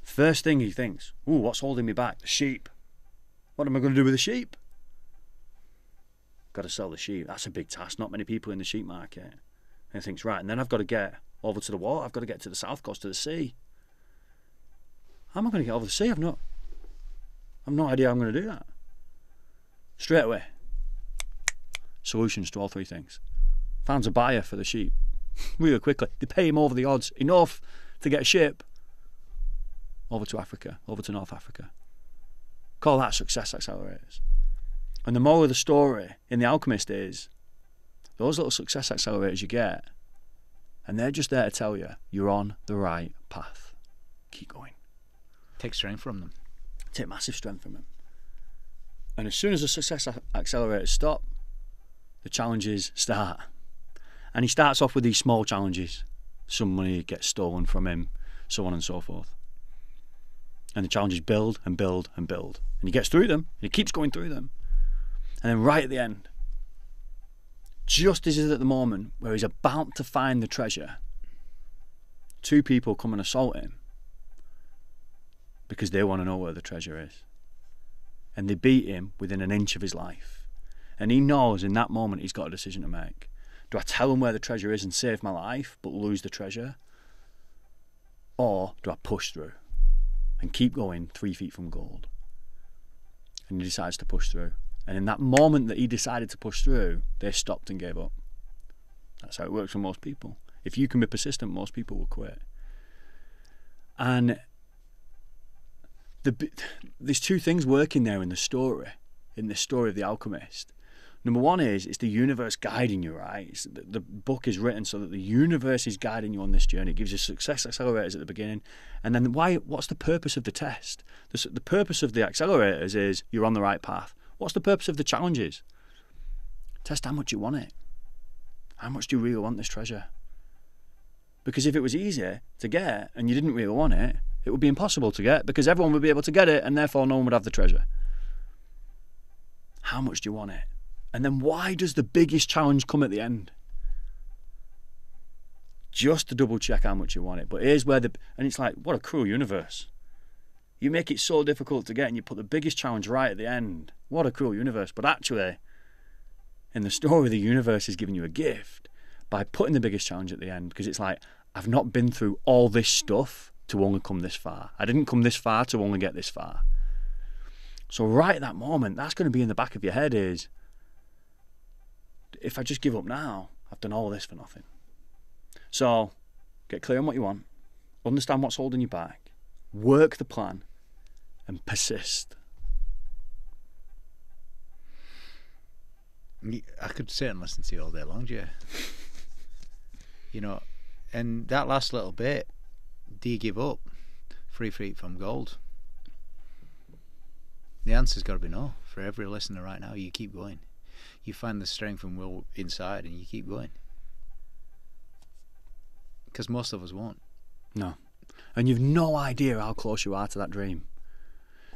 First thing he thinks, ooh, what's holding me back? The sheep. What am I going to do with the sheep? Got to sell the sheep. That's a big task. Not many people in the sheep market. And he thinks, right, and then I've got to get over to the water. I've got to get to the south coast of the sea. How am I going to get over the sea? I've no idea how I'm going to do that. Straight away, solutions to all three things. Finds a buyer for the sheep really quickly. They pay him over the odds enough to get a ship over to Africa, over to North Africa. Call that success accelerators. And the moral of the story in The Alchemist is those little success accelerators you get, and they're just there to tell you you're on the right path. Keep going. Take strength from them. Take massive strength from them. And as soon as the success accelerators stop, the challenges start. And he starts off with these small challenges. Some money gets stolen from him, so on and so forth. And the challenges build and build and build. And he gets through them, and he keeps going through them. And then right at the end, just as is at the moment where he's about to find the treasure, two people come and assault him because they want to know where the treasure is. And they beat him within an inch of his life. And he knows in that moment he's got a decision to make. Do I tell him where the treasure is and save my life but lose the treasure? Or do I push through and keep going 3 feet from gold? And he decides to push through. And in that moment that he decided to push through, they stopped and gave up. That's how it works for most people. If you can be persistent, most people will quit. And there's two things working there in this story of The Alchemist. Number one is it's the universe guiding you, right? The book is written so that the universe is guiding you on this journey. It gives you success accelerators at the beginning. And then what's the purpose of the test? The purpose of the accelerators is you're on the right path. What's the purpose of the challenges? Test how much you want it. How much do you really want this treasure? Because if it was easier to get and you didn't really want it, it would be impossible to get because everyone would be able to get it and therefore no one would have the treasure. How much do you want it? And then why does the biggest challenge come at the end? Just to double check how much you want it. But here's where and it's like, what a cruel universe. You make it so difficult to get and you put the biggest challenge right at the end. What a cruel universe. But actually, in the story, the universe is giving you a gift by putting the biggest challenge at the end because it's like, I've not been through all this stuff to only come this far. I didn't come this far to only get this far. So right at that moment, that's going to be in the back of your head is, if I just give up now, I've done all this for nothing. So get clear on what you want, understand what's holding you back, work the plan, and persist. I could sit and listen to you all day long, Jay. You know, and that last little bit, do you give up? 3 feet from gold? The answer's got to be no. For every listener right now, you keep going. You find the strength and will inside and you keep going. Because most of us won't. No. And you've no idea how close you are to that dream.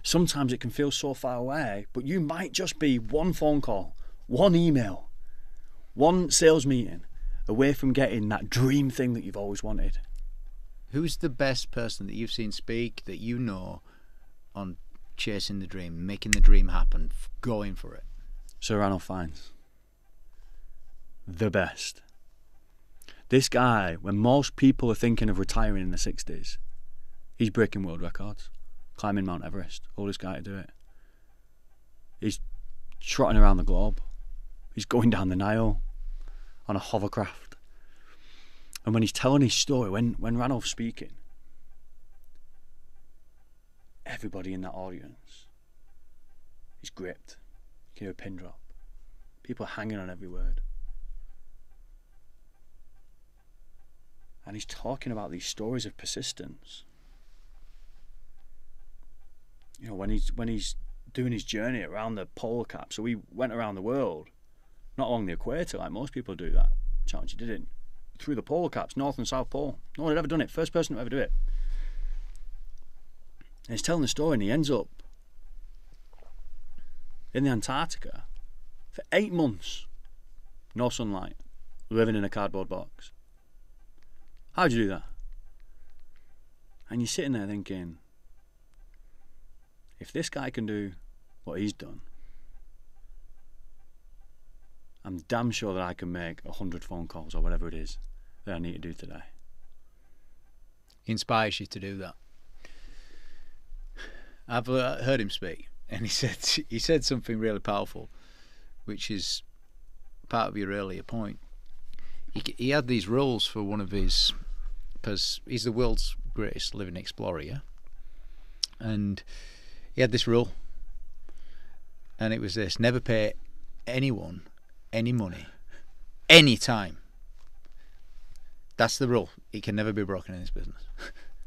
Sometimes it can feel so far away, but you might just be one phone call, one email, one sales meeting away from getting that dream thing that you've always wanted. Who's the best person that you've seen speak that you know on chasing the dream, making the dream happen, going for it? Sir Ranulph Fiennes. The best. This guy, when most people are thinking of retiring in the 60s, he's breaking world records, climbing Mount Everest, oldest guy to do it. He's trotting around the globe. He's going down the Nile on a hovercraft. And when he's telling his story, when Ranulph's speaking, everybody in that audience is gripped. You can hear a pin drop. People are hanging on every word. And he's talking about these stories of persistence. You know, when he's doing his journey around the polar cap, so he went around the world, not along the equator like most people do that challenge. He did it through the polar caps, North and South Pole. No one had ever done it. First person to ever do it. And he's telling the story, and he ends up in the Antarctica for 8 months, no sunlight, living in a cardboard box. How'd you do that? And you're sitting there thinking, if this guy can do what he's done, I'm damn sure that I can make 100 phone calls or whatever it is that I need to do today. He inspires you to do that. I've heard him speak, and he said something really powerful, which is part of your earlier point. He had these rules for one of his, because he's the world's greatest living explorer, yeah? And he had this rule, and it was this: never pay anyone any money, any time. That's the rule. It can never be broken in this business.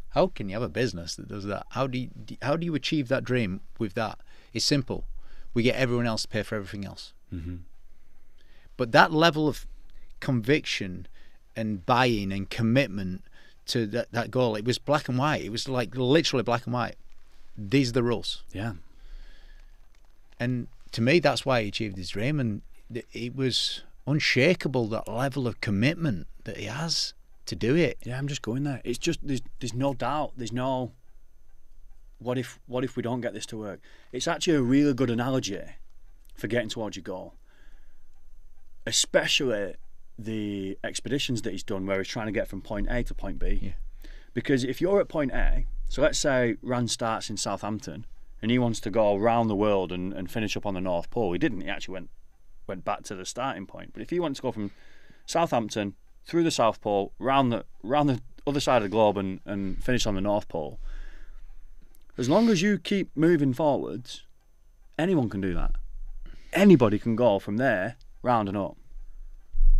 How can you have a business that does that? How do you achieve that dream with that? It's simple. We get everyone else to pay for everything else. Mm-hmm. But that level of conviction and buy-in and commitment to that goal, it was black and white. It was like literally black and white. these are the rules. Yeah. And to me, that's why he achieved his dream, and it was unshakable, that level of commitment that he has to do it. Yeah, I'm just going there. It's just, there's no doubt. There's no, what if we don't get this to work? It's actually a really good analogy for getting towards your goal. Especially the expeditions that he's done where he's trying to get from point A to point B. Yeah. Because if you're at point A, so let's say Rand starts in Southampton and he wants to go around the world and finish up on the North Pole. He didn't. He actually went back to the starting point. But if he wants to go from Southampton through the South Pole, round the other side of the globe and finish on the North Pole, as long as you keep moving forwards, anyone can do that. Anybody can go from there round and up.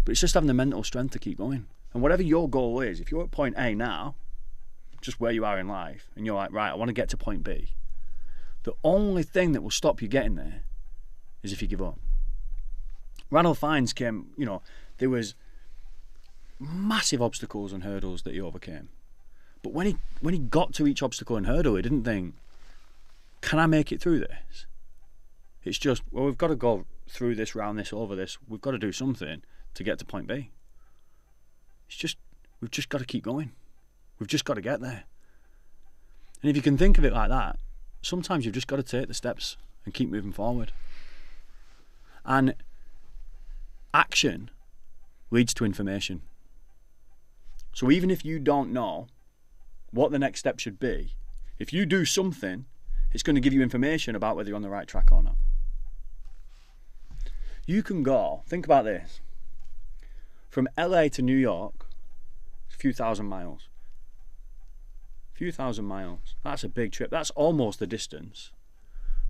But it's just having the mental strength to keep going. And whatever your goal is, if you're at point A now, just where you are in life, and you're like, right, I want to get to point B, the only thing that will stop you getting there is if you give up. Ranulph Fiennes came, you know, there was massive obstacles and hurdles that he overcame. But when he got to each obstacle and hurdle, he didn't think, can I make it through this? It's just, well, we've got to go through this, round this, over this. We've got to do something to get to point B. It's just, we've just got to keep going. We've just got to get there. And if you can think of it like that, sometimes you've just got to take the steps and keep moving forward. And action leads to information. So even if you don't know what the next step should be, if you do something, it's going to give you information about whether you're on the right track or not. You can go, think about this, from LA to New York, it's a few thousand miles. A few thousand miles. That's a big trip. That's almost the distance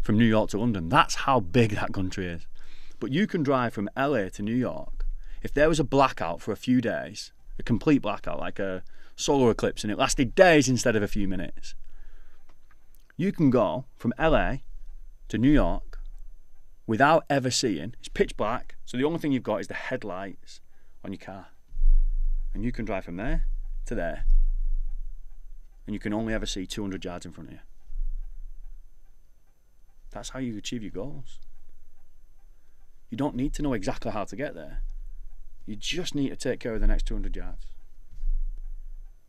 from New York to London. That's how big that country is. But you can drive from LA to New York. If there was a blackout for a few days, a complete blackout, like a solar eclipse, and it lasted days instead of a few minutes, you can go from LA to New York without ever seeing, it's pitch black, so the only thing you've got is the headlights on your car. And you can drive from there to there, and you can only ever see 200 yards in front of you. That's how you achieve your goals. You don't need to know exactly how to get there. You just need to take care of the next 200 yards.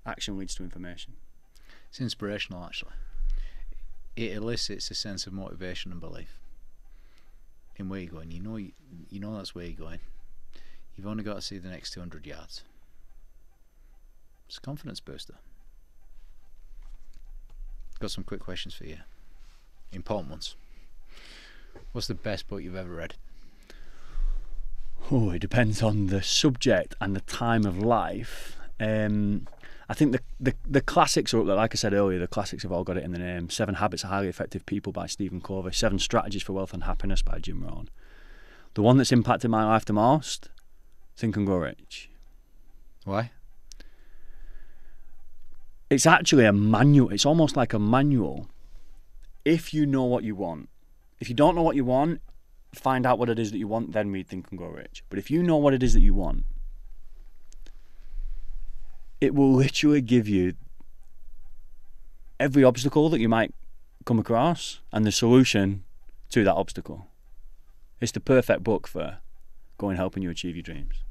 Action leads to information. It's inspirational, actually. It elicits a sense of motivation and belief in where you're going. You know that's where you're going. You've only got to see the next 200 yards. It's a confidence booster. Got some quick questions for you. Important ones. What's the best book you've ever read? Oh, it depends on the subject and the time of life. I think the classics are up there. Like I said earlier, the classics have all got it in the name. 7 Habits of Highly Effective People by Stephen Covey. 7 Strategies for Wealth and Happiness by Jim Rohn. The one that's impacted my life the most, Think and Grow Rich. Why? It's actually a manual. It's almost like a manual if you know what you want. If you don't know what you want, find out what it is that you want, then read Think and Grow Rich. But if you know what it is that you want, it will literally give you every obstacle that you might come across and the solution to that obstacle. It's the perfect book for going helping you achieve your dreams.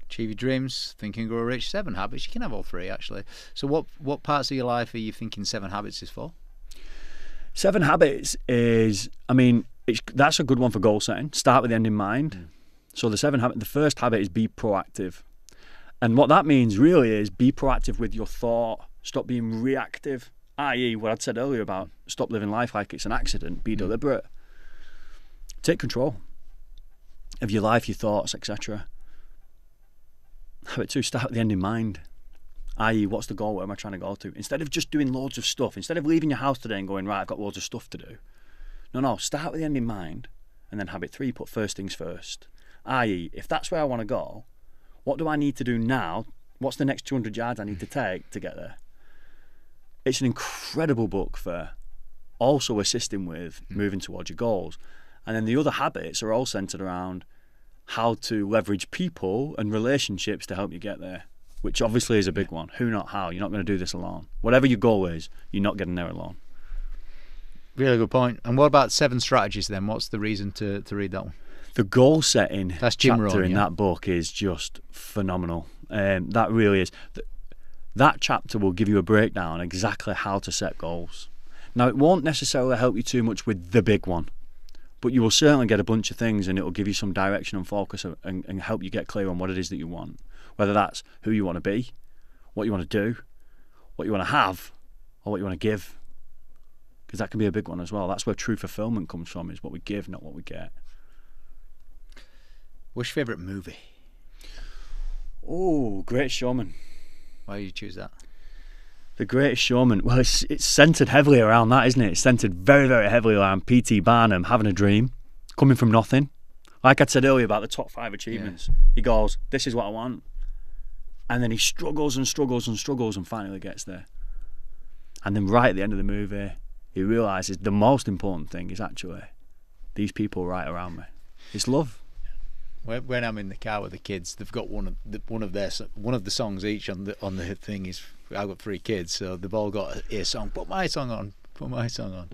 Achieve your dreams, Think and Grow Rich, 7 Habits. You can have all 3, actually. So what parts of your life are you thinking 7 Habits is for? 7 Habits is, I mean, that's a good one for goal setting. Start with the end in mind. So the first habit is be proactive. And what that means really is be proactive with your thought. Stop being reactive, i.e. what I'd said earlier about stop living life like it's an accident. Be deliberate. Take control of your life, your thoughts, etc. Habit 2, start with the end in mind. I.e. what's the goal, where am I trying to go to? Instead of just doing loads of stuff, instead of leaving your house today and going, right, I've got loads of stuff to do. No, start with the end in mind. And then habit 3, put first things first. I.e. if that's where I want to go, what do I need to do now? What's the next 200 yards I need to take to get there? It's an incredible book for also assisting with moving towards your goals. And then the other habits are all centered around how to leverage people and relationships to help you get there. which obviously is a big one. Who, not how. You're not going to do this alone. Whatever your goal is, you're not getting there alone. Really good point. And what about 7 strategies then? What's the reason to read that one? The goal setting That's Jim chapter Rohn, in that book is just phenomenal. That really is. That chapter will give you a breakdown exactly how to set goals. Now, it won't necessarily help you too much with the big one, but you will certainly get a bunch of things, and it will give you some direction and focus and help you get clear on what it is that you want. Whether that's who you want to be, what you want to do, what you want to have, or what you want to give. Because that can be a big one as well. That's where true fulfillment comes from, is what we give, not what we get. What's your favourite movie? Oh, Great Showman. Why did you choose that? The Greatest Showman. Well, it's centred heavily around that, isn't it? It's centred very, very heavily around P.T. Barnum having a dream, coming from nothing. Like I said earlier about the top 5 achievements. He goes, this is what I want. And then he struggles and struggles and struggles and finally gets there. And then right at the end of the movie, he realises the most important thing is actually these people right around me. It's love. When I'm in the car with the kids, they've got one of the songs each on the thing. Is I've got 3 kids, so they've all got a song. Put my song on. Put my song on.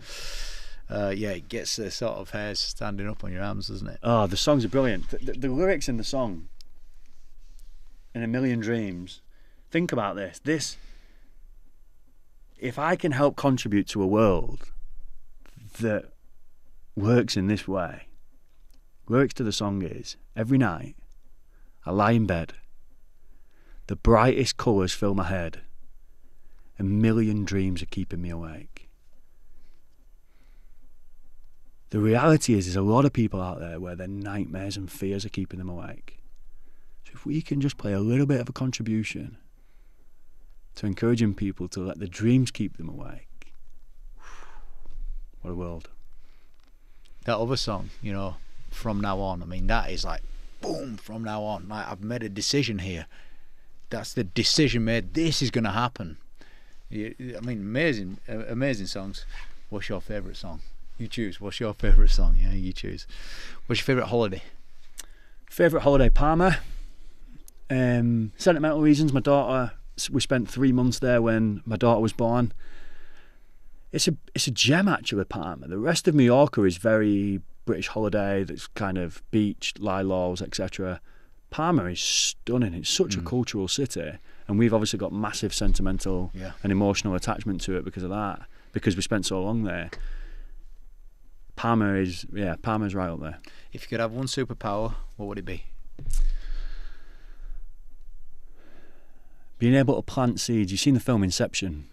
Yeah, it gets the sort of hairs standing up on your arms, doesn't it? Oh, the songs are brilliant. The lyrics in the song, "In a Million Dreams." Think about this. If I can help contribute to a world that works in this way, lyrics to the song is, every night I lie in bed, the brightest colours fill my head, a million dreams are keeping me awake. The reality is there's a lot of people out there where their nightmares and fears are keeping them awake. So if we can just play a little bit of a contribution to encouraging people to let the dreams keep them awake, what a world. That other song, From Now On, I mean, that is like, boom, from now on. Like, I've made a decision here. That's the decision made. This is going to happen. I mean, amazing songs. What's your favourite song? You choose. What's your favourite song? Yeah, you choose. What's your favourite holiday? Favourite holiday, Palma. Sentimental reasons, my daughter, we spent 3 months there when my daughter was born. It's a gem, actually, Palma. The rest of Mallorca is very British holiday, that's kind of beach, lilacs, etc. Palma is stunning. It's such a cultural city, and we've obviously got massive sentimental and emotional attachment to it because of that, because we spent so long there. Palma's right up there. If you could have one superpower, what would it be? Being able to plant seeds. You've seen the film Inception,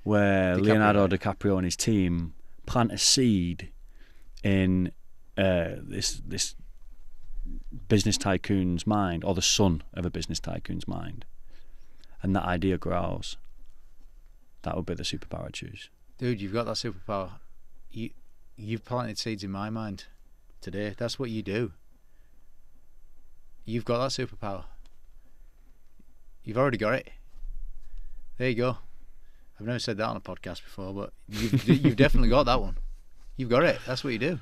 where Leonardo DiCaprio and his team plant a seed in this business tycoon's mind, or the son of a business tycoon's mind, and that idea grows. That would be the superpower I'd choose. Dude, you've got that superpower. You've planted seeds in my mind today. That's what you do. You've got that superpower. You've already got it. There you go. I've never said that on a podcast before, but you've definitely got that one. You've got it. That's what you do.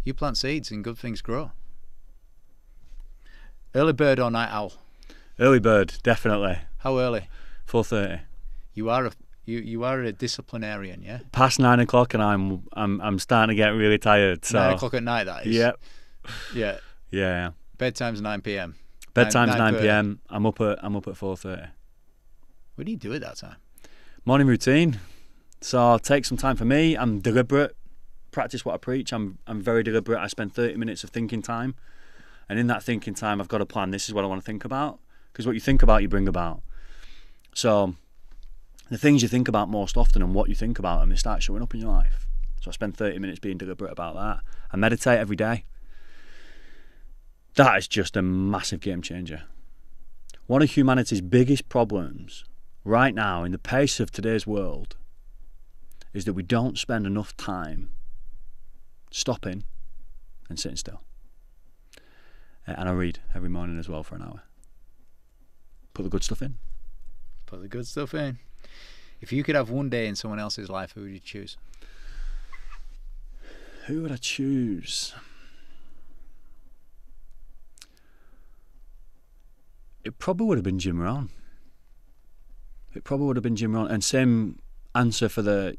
You plant seeds and good things grow. Early bird or night owl? Early bird, definitely. How early? 4:30. You are a disciplinarian, yeah? Past 9 o'clock, and I'm starting to get really tired. So 9 o'clock at night, that is. Yep. Yeah. Yeah. Bedtime's 9 p.m. Bedtime's 9 p.m. I'm up at 4:30. What do you do at that time? Morning routine. So I'll take some time for me. I'm deliberate. Practice what I preach. I'm very deliberate. I spend 30 minutes of thinking time, and in that thinking time, I've got a plan. This is what I want to think about, because what you think about, you bring about. So the things you think about most often and what you think about them, they start showing up in your life. So I spend 30 minutes being deliberate about that. I meditate every day. That is just a massive game changer. One of humanity's biggest problems right now in the pace of today's world is that we don't spend enough time stopping and sitting still. And I read every morning as well for an hour. Put the good stuff in. Put the good stuff in. If you could have one day in someone else's life, who would you choose? Who would I choose? It probably would have been Jim Rohn. It probably would have been Jim Rohn. And same answer for the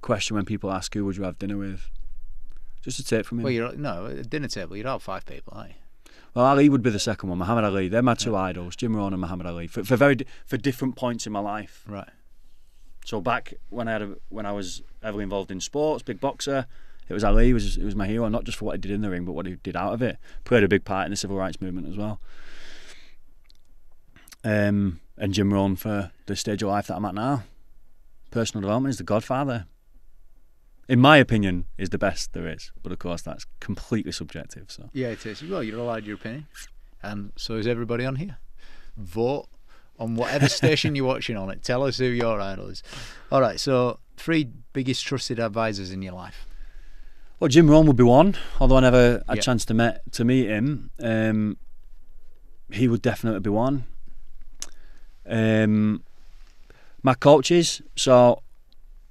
question when people ask who would you have dinner with. Just a tip from him. Well, at a dinner table, you'd have 5 people, aren't you? Well, Ali would be the second one. Muhammad Ali. They're my two idols, Jim Rohn and Muhammad Ali, for different points in my life. Right. So back when I was heavily involved in sports, big boxer, it was Ali. It was my hero, not just for what he did in the ring, but what he did out of it. Played a big part in the civil rights movement as well. And Jim Rohn for the stage of life that I'm at now. Personal development is the godfather. In my opinion, is the best there is. But of course, that's completely subjective. So yeah, it is. Well, you're allowed your opinion, and so is everybody on here. Vote on whatever station you're watching on it. Tell us who your idol is. All right. So 3 biggest trusted advisors in your life. Well, Jim Rohn would be one. Although I never had a chance to meet him, he would definitely be one. My coaches. So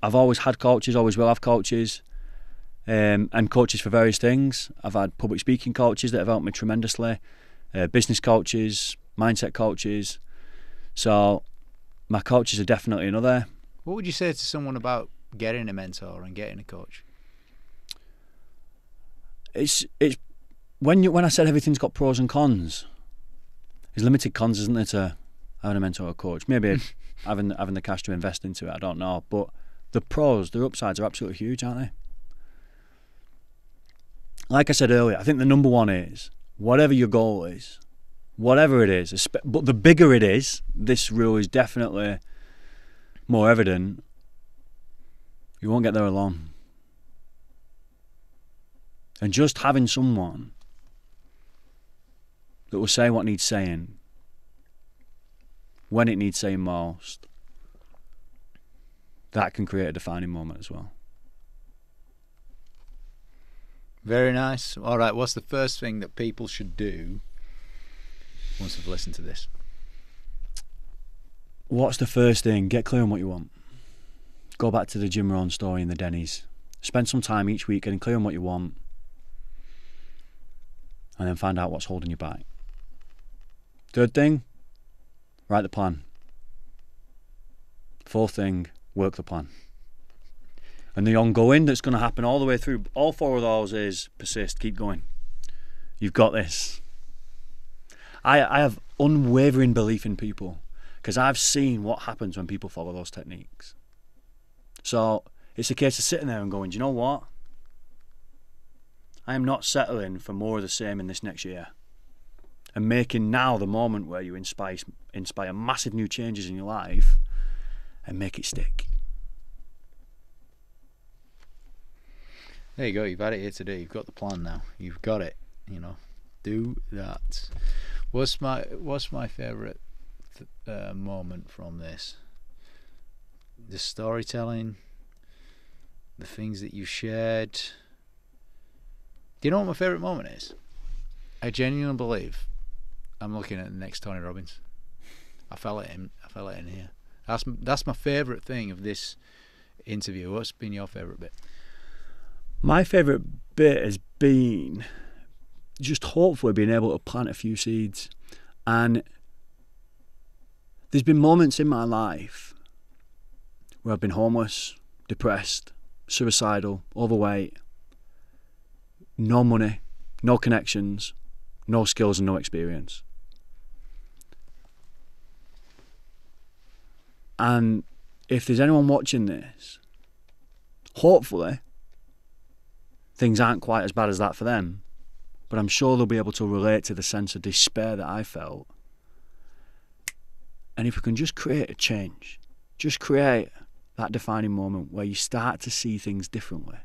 I've always had coaches, always will have coaches, and coaches for various things. I've had public speaking coaches that have helped me tremendously, business coaches, mindset coaches. So my coaches are definitely another. What would you say to someone about getting a mentor and getting a coach? It's when I said everything's got pros and cons. There's limited cons, isn't there, to having a mentor or a coach? Maybe having the cash to invest into it, I don't know, but the pros, their upsides are absolutely huge, aren't they? Like I said earlier, I think the number one is, whatever your goal is, whatever it is, but the bigger it is, this rule is definitely more evident, you won't get there alone. And just having someone that will say what needs saying, when it needs saying most, that can create a defining moment as well. Very nice. All right, what's the first thing that people should do once they've listened to this? What's the first thing? Get clear on what you want. Go back to the Jim Rohn story in the Denny's. Spend some time each week getting clear on what you want, and then find out what's holding you back. Third thing, write the plan. Fourth thing, work the plan. And the ongoing that's going to happen all the way through, all 4 of those is persist, keep going. You've got this. I have unwavering belief in people because I've seen what happens when people follow those techniques. So it's a case of sitting there and going, do you know what? I am not settling for more of the same in this next year. And making now the moment where you inspire massive new changes in your life and make it stick. There you go. You've had it here today. You've got the plan now. You've got it. Do that. What's my favourite moment from this? The storytelling, the things that you shared. Do you know what my favourite moment is? I genuinely believe I'm looking at the next Tony Robbins. I felt it in here. That's my favourite thing of this interview. What's been your favourite bit? My favourite bit has been just hopefully being able to plant a few seeds. And there's been moments in my life where I've been homeless, depressed, suicidal, overweight, no money, no connections, no skills and no experience. And if there's anyone watching this, hopefully things aren't quite as bad as that for them, but I'm sure they'll be able to relate to the sense of despair that I felt. And if we can just create a change, just create that defining moment where you start to see things differently,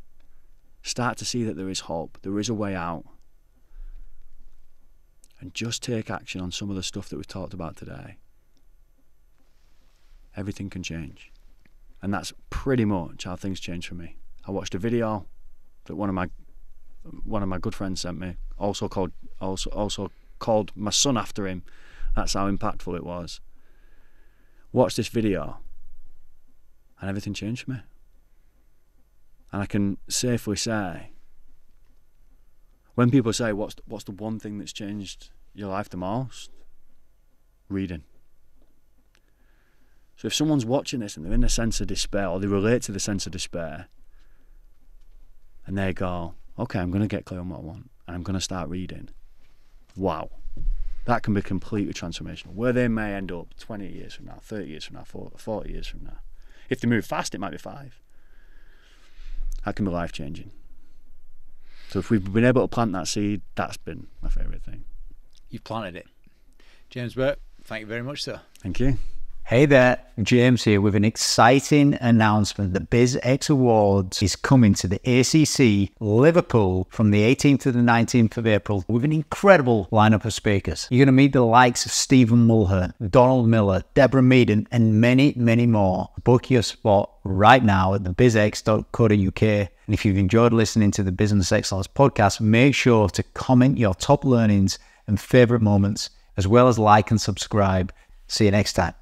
start to see that there is hope, there is a way out, and just take action on some of the stuff that we've talked about today, everything can change. And that's pretty much how things change for me. I watched a video that one of my good friends sent me, also called my son after him. That's how impactful it was. Watched this video and everything changed for me. And I can safely say, when people say what's the one thing that's changed your life the most, reading. So if someone's watching this and they're in a sense of despair, or they relate to the sense of despair, and they go, okay, I'm going to get clear on what I want, and I'm going to start reading. Wow. That can be completely transformational. Where they may end up 20 years from now, 30 years from now, 40 years from now. If they move fast, it might be 5. That can be life-changing. So if we've been able to plant that seed, that's been my favourite thing. You've planted it. James Burke, thank you very much, sir. Thank you. Hey there, James here with an exciting announcement. The BizX Awards is coming to the ACC Liverpool from the 18th to the 19th of April with an incredible lineup of speakers. You're going to meet the likes of Stephen Mulhern, Donald Miller, Deborah Meaden, and many, many more. Book your spot right now at the bizx.co.uk. And if you've enjoyed listening to the Business Excellence podcast, make sure to comment your top learnings and favourite moments, as well as like and subscribe. See you next time.